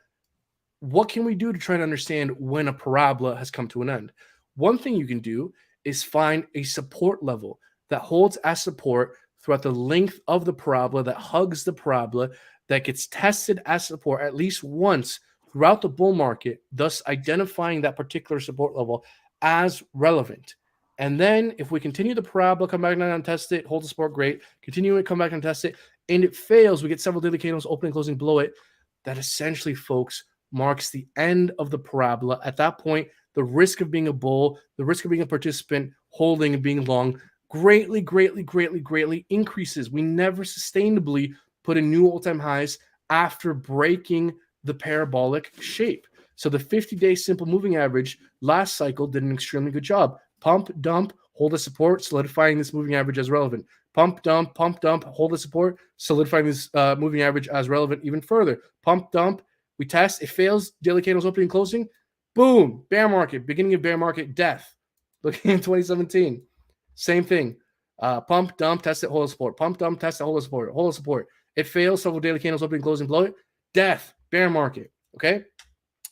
what can we do to try to understand when a parabola has come to an end? One thing you can do is find a support level that holds as support throughout the length of the parabola, that hugs the parabola, that gets tested as support at least once throughout the bull market, thus identifying that particular support level as relevant. And then if we continue the parabola, come back down and test it, hold the support, great. Continue it, come back and test it, and it fails, we get several daily candles opening, closing below it. That essentially, folks, marks the end of the parabola. At that point, the risk of being a bull, the risk of being a participant, holding and being long, greatly increases. We never sustainably put in new all-time highs after breaking the parabolic shape. So the 50-day simple moving average last cycle did an extremely good job. Pump, dump, hold a support, solidifying this moving average as relevant. Pump, dump, hold a support, solidifying this moving average as relevant even further. Pump, dump, we test, it fails, daily candles opening and closing, boom, bear market, beginning of bear market, death. Looking in 2017, same thing. Pump, dump, test it, hold a support. Pump, dump, test it, hold a support. Hold a support. It fails, several daily candles opening, closing, below it, death, bear market, okay?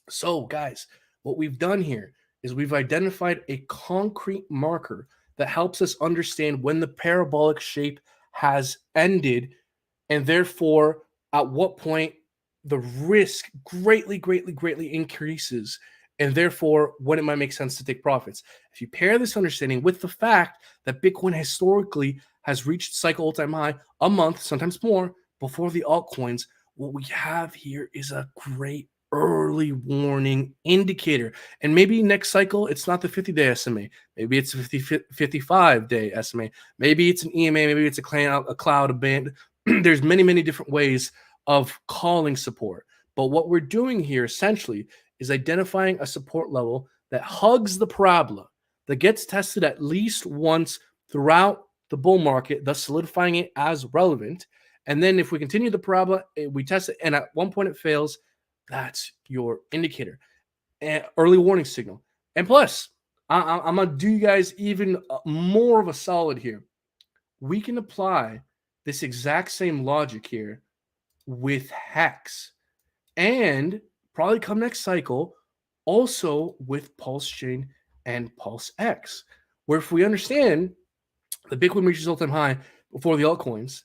So, guys, what we've done here is we've identified a concrete marker that helps us understand when the parabolic shape has ended, and therefore at what point the risk greatly increases, and therefore when it might make sense to take profits. If you pair this understanding with the fact that Bitcoin historically has reached cycle all-time high a month, sometimes more, before the altcoins, what we have here is a great early warning indicator. And maybe next cycle, it's not the 50-day SMA. Maybe it's a 55-day SMA. Maybe it's an EMA. Maybe it's a cloud, a band. There's many different ways of calling support. But what we're doing here essentially is identifying a support level that hugs the parabola, that gets tested at least once throughout the bull market, thus solidifying it as relevant. And then if we continue the parabola, we test it, and at one point it fails, that's your indicator, early warning signal. And plus, I'm going to do you guys even more of a solid here. We can apply this exact same logic here with HEX, and probably come next cycle also with PulseChain and PulseX, where if we understand the Bitcoin reaches all-time high before the altcoins,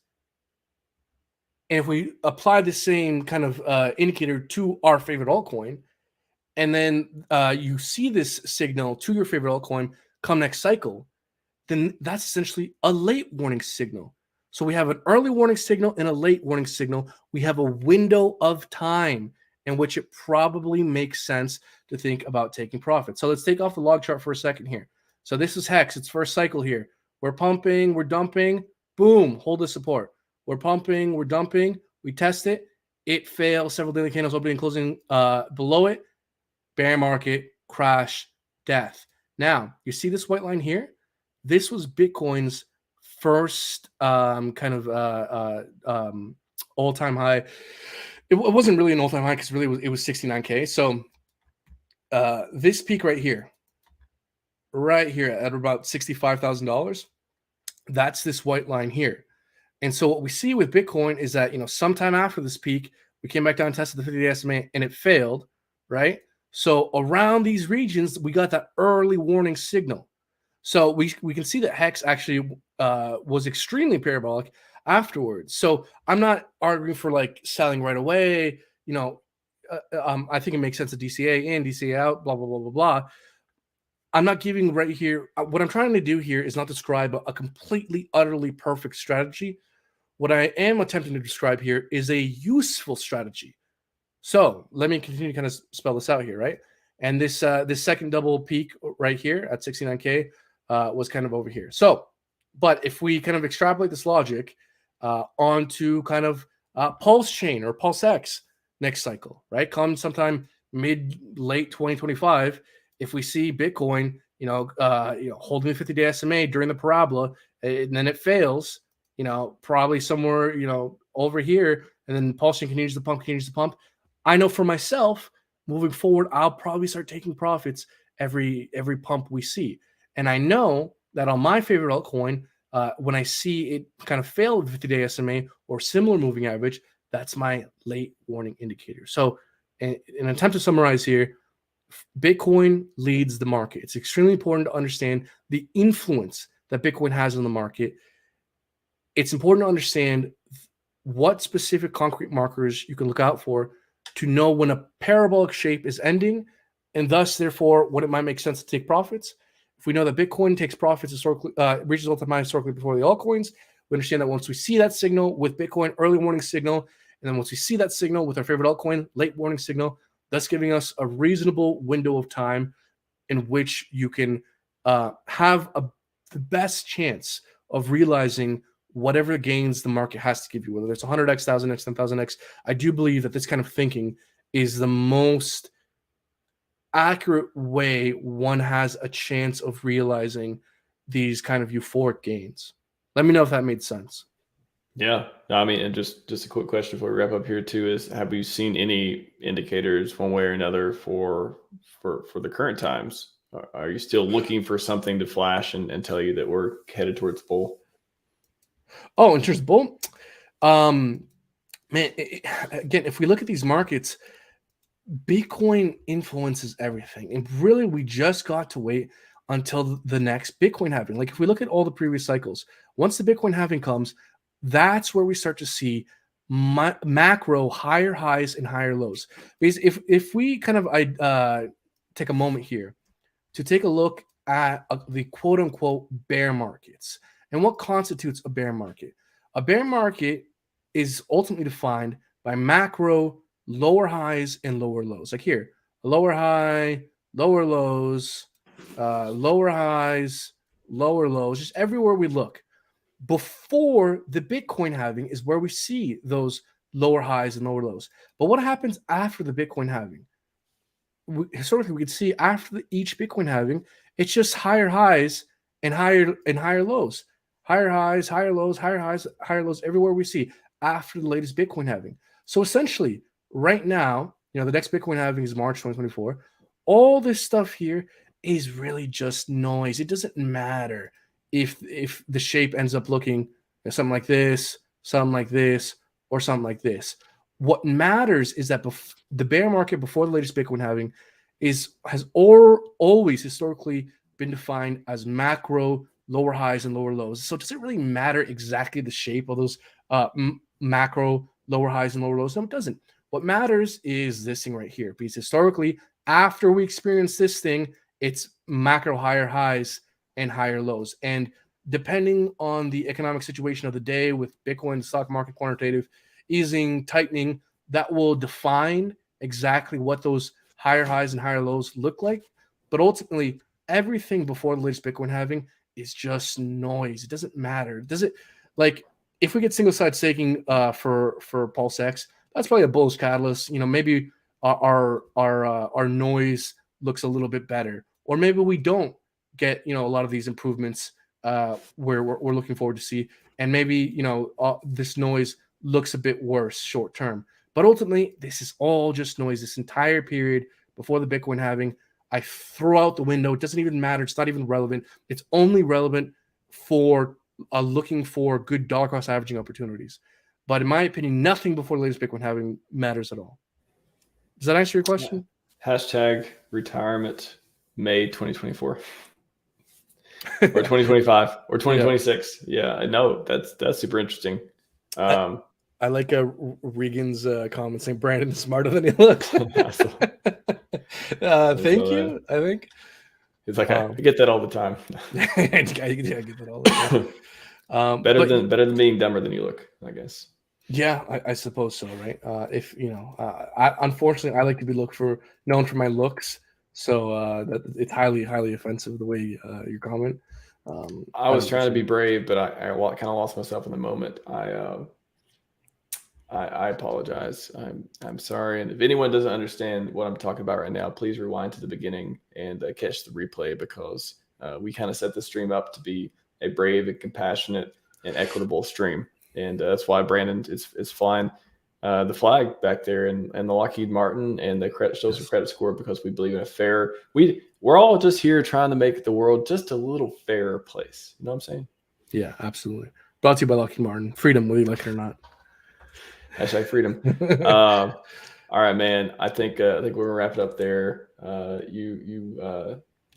and if we apply the same kind of indicator to our favorite altcoin, and then you see this signal to your favorite altcoin come next cycle, then that's essentially a late warning signal. So we have an early warning signal and a late warning signal. We have a window of time in which it probably makes sense to think about taking profit. So let's take off the log chart for a second here. So this is HEX, its first cycle here. We're pumping, we're dumping, boom, hold the support. We're pumping, we're dumping, we test it, It fails. Several daily candles opening and closing below it. Bear market, crash, death. Now, you see this white line here? This was Bitcoin's first kind of all-time high. It wasn't really an all-time high because really it was 69K. So this peak right here at about $65,000, that's this white line here. And so what we see with Bitcoin is that, sometime after this peak, we came back down and tested the 50-day SMA and it failed, right? So around these regions, we got that early warning signal. So we can see that HEX actually was extremely parabolic afterwards. So I'm not arguing for like selling right away. I think it makes sense to DCA in, DCA out, blah, blah, blah, blah, blah. I'm not giving right here. What I'm trying to do here is not describe a completely, utterly perfect strategy. What I am attempting to describe here is a useful strategy. So let me continue to kind of spell this out here, right? And this second double peak right here at 69K was kind of over here. So, but if we kind of extrapolate this logic onto kind of PulseChain or PulseX next cycle, right? Come sometime late 2025, if we see Bitcoin, holding the 50-day SMA during the parabola, and then it fails, probably somewhere, over here, and then PulseChain continues to pump. I know for myself, moving forward, I'll probably start taking profits every pump we see. And I know that on my favorite altcoin, when I see it kind of fail with 50-day SMA or similar moving average, that's my late warning indicator. So in an attempt to summarize here, Bitcoin leads the market. It's extremely important to understand the influence that Bitcoin has on the market. It's important to understand what specific concrete markers you can look out for to know when a parabolic shape is ending, and thus, therefore, when it might make sense to take profits. If we know that Bitcoin takes profits historically, reaches all-time high historically before the altcoins, we understand that once we see that signal with Bitcoin, early warning signal, and then once we see that signal with our favorite altcoin, late warning signal, thus giving us a reasonable window of time in which you can have the best chance of realizing whatever gains the market has to give you, whether it's 100x, 1000x, 10,000x. I do believe that this kind of thinking is the most accurate way one has a chance of realizing these kind of euphoric gains. Let me know if that made sense.
Yeah, I mean, and just a quick question before we wrap up here too is: have you seen any indicators one way or another for the current times? Are you still looking for something to flash and tell you that we're headed towards bull?
Oh, in terms of bull, man, again, if we look at these markets, Bitcoin influences everything. And really, we just got to wait until the next Bitcoin halving. Like if we look at all the previous cycles, once the Bitcoin halving comes, that's where we start to see macro higher highs and higher lows. Because if we kind of take a moment here to take a look at the quote unquote bear markets and what constitutes a bear market. A bear market is ultimately defined by macro lower highs and lower lows. Like here, a lower high, lower lows, lower highs, lower lows, just everywhere we look. Before the Bitcoin halving is where we see those lower highs and lower lows. But what happens after the Bitcoin halving? Historically, we could see after each Bitcoin halving, it's just higher highs and higher lows. Higher highs, higher lows, higher highs, higher lows, everywhere we see after the latest Bitcoin halving. So essentially, right now, the next Bitcoin halving is March 2024. All this stuff here is really just noise. It doesn't matter if the shape ends up looking something like this, or something like this. What matters is that the bear market before the latest Bitcoin halving has always historically been defined as macro lower highs and lower lows. So does it really matter exactly the shape of those macro lower highs and lower lows? No, it doesn't. What matters is this thing right here, because historically, after we experience this thing, it's macro higher highs and higher lows. And depending on the economic situation of the day with Bitcoin, stock market, quantitative easing, tightening, that will define exactly what those higher highs and higher lows look like. But ultimately, everything before the latest Bitcoin halving is just noise. It doesn't matter. Does it, like, if we get single side staking for PulseX, that's probably a bullish catalyst. Maybe our noise looks a little bit better, or maybe we don't get a lot of these improvements where we're looking forward to see, and maybe this noise looks a bit worse short term. But ultimately, this is all just noise. This entire period before the Bitcoin halving, I throw out the window. It doesn't even matter. It's not even relevant. It's only relevant for looking for good dollar cost averaging opportunities. But in my opinion, nothing before the latest Bitcoin halving matters at all. Does that answer your question?
Hashtag retirement May 2024 or 2025 or 2026. Yeah, I know that's super interesting.
I like Regan's comment saying Brandon is smarter than he looks. Thank you. I think
it's like I get that all the time.
I get that all the time.
Better than being dumber than you look, I guess.
Yeah, I suppose so, right? If unfortunately, I like to be known for my looks, so that it's highly offensive the way your comment.
I was trying to be brave, but I kind of lost myself in the moment. I apologize. I'm sorry. And if anyone doesn't understand what I'm talking about right now, please rewind to the beginning and catch the replay, because we kind of set the stream up to be a brave and compassionate and equitable stream. And that's why Brandon is flying the flag back there and the Lockheed Martin and the social credit score, because we believe in a fair. We're all just here trying to make the world just a little fairer place. You know what I'm saying?
Yeah, absolutely. Brought to you by Lockheed Martin. Freedom, whether you like it or not.
Hashtag freedom. All right, man. I think we're gonna wrap it up there.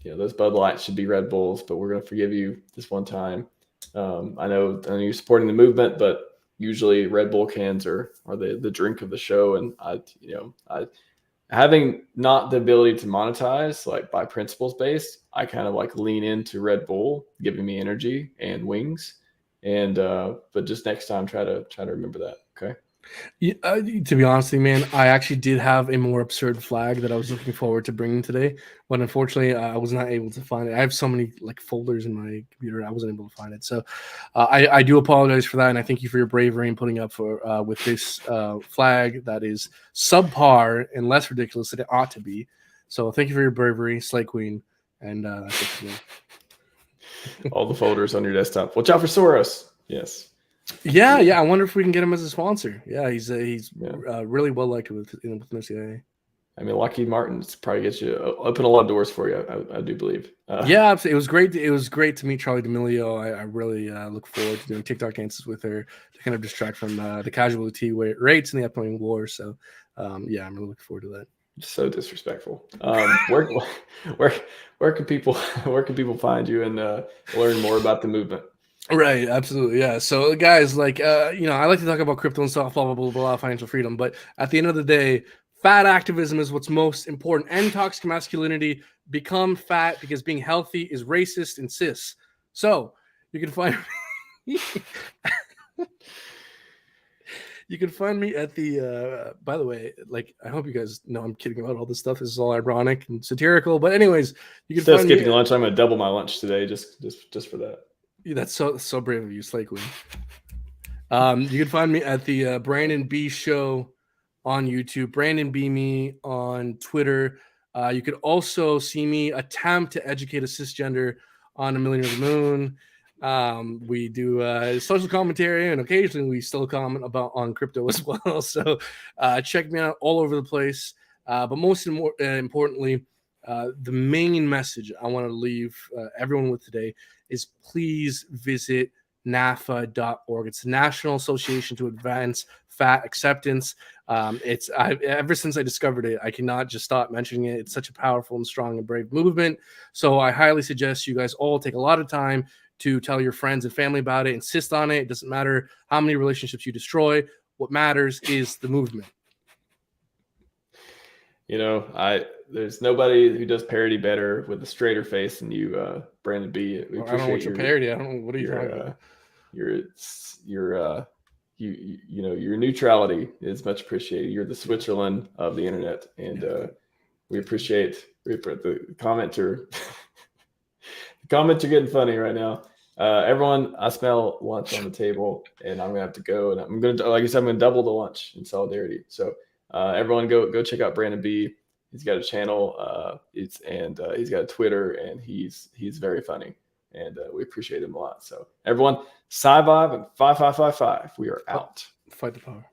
Those Bud Lights should be Red Bulls, but we're gonna forgive you this one time. I know you're supporting the movement, but usually Red Bull cans are the drink of the show, and I having not the ability to monetize like by principles based, I kind of like lean into Red Bull giving me energy and wings, and but just next time try to remember that. Okay.
Yeah, to be honest with you, man, I actually did have a more absurd flag that I was looking forward to bringing today, but unfortunately, I was not able to find it. I have so many like folders in my computer, I wasn't able to find it. So, I do apologize for that, and I thank you for your bravery in putting up with this flag that is subpar and less ridiculous than it ought to be. So, thank you for your bravery, Slay Queen, and that's it for me.
All the folders on your desktop. Watch out for Soros. Yes.
Yeah. I wonder if we can get him as a sponsor. Yeah, he's really well liked with CIA.
I mean, Lockheed Martin's probably gets you open a lot of doors for you. I do believe.
Yeah, it was great. It was great to meet Charlie D'Amelio. I really look forward to doing TikTok dances with her to kind of distract from the casualty rates in the upcoming war. So, yeah, I'm really looking forward to that.
So disrespectful. Where can people find you and learn more about the movement?
Right, absolutely, yeah. So, guys, like, I like to talk about crypto and stuff, blah, blah, blah, blah, financial freedom. But at the end of the day, fat activism is what's most important. End toxic masculinity. Become fat because being healthy is racist and cis. So, you can find me. You can find me at the. By the way, like, I hope you guys know I'm kidding about all this stuff. This is all ironic and satirical. But anyways, you can find
skipping lunch. I'm gonna double my lunch today, just for that.
That's so brave of you, Slay Queen. You can find me at the Brandon B Show on YouTube, Brandon B Me on Twitter. You could also see me attempt to educate a cisgender on A Million of the Moon. We do social commentary, and occasionally we still comment on crypto as well. So check me out all over the place. But most importantly, the main message I want to leave everyone with today is please visit NAFA.org. It's the National Association to Advance Fat Acceptance. Ever since I discovered it, I cannot just stop mentioning it. It's such a powerful and strong and brave movement. So I highly suggest you guys all take a lot of time to tell your friends and family about it. Insist on it. It doesn't matter how many relationships you destroy. What matters is the movement.
There's nobody who does parody better with a straighter face than you, Brandon B. We appreciate
I don't know what your parody. I don't know what are you talking about.
Your neutrality is much appreciated. You're the Switzerland of the internet, and we appreciate the commenter. The comments are getting funny right now. Everyone, I smell lunch on the table, and I'm gonna have to go. And I'm gonna, like I said, I'm gonna double the lunch in solidarity. So everyone, go check out Brandon B. He's got a channel. He's got a Twitter, and he's very funny, and we appreciate him a lot. So everyone, Scivive and 5555. We are out.
Fight the power.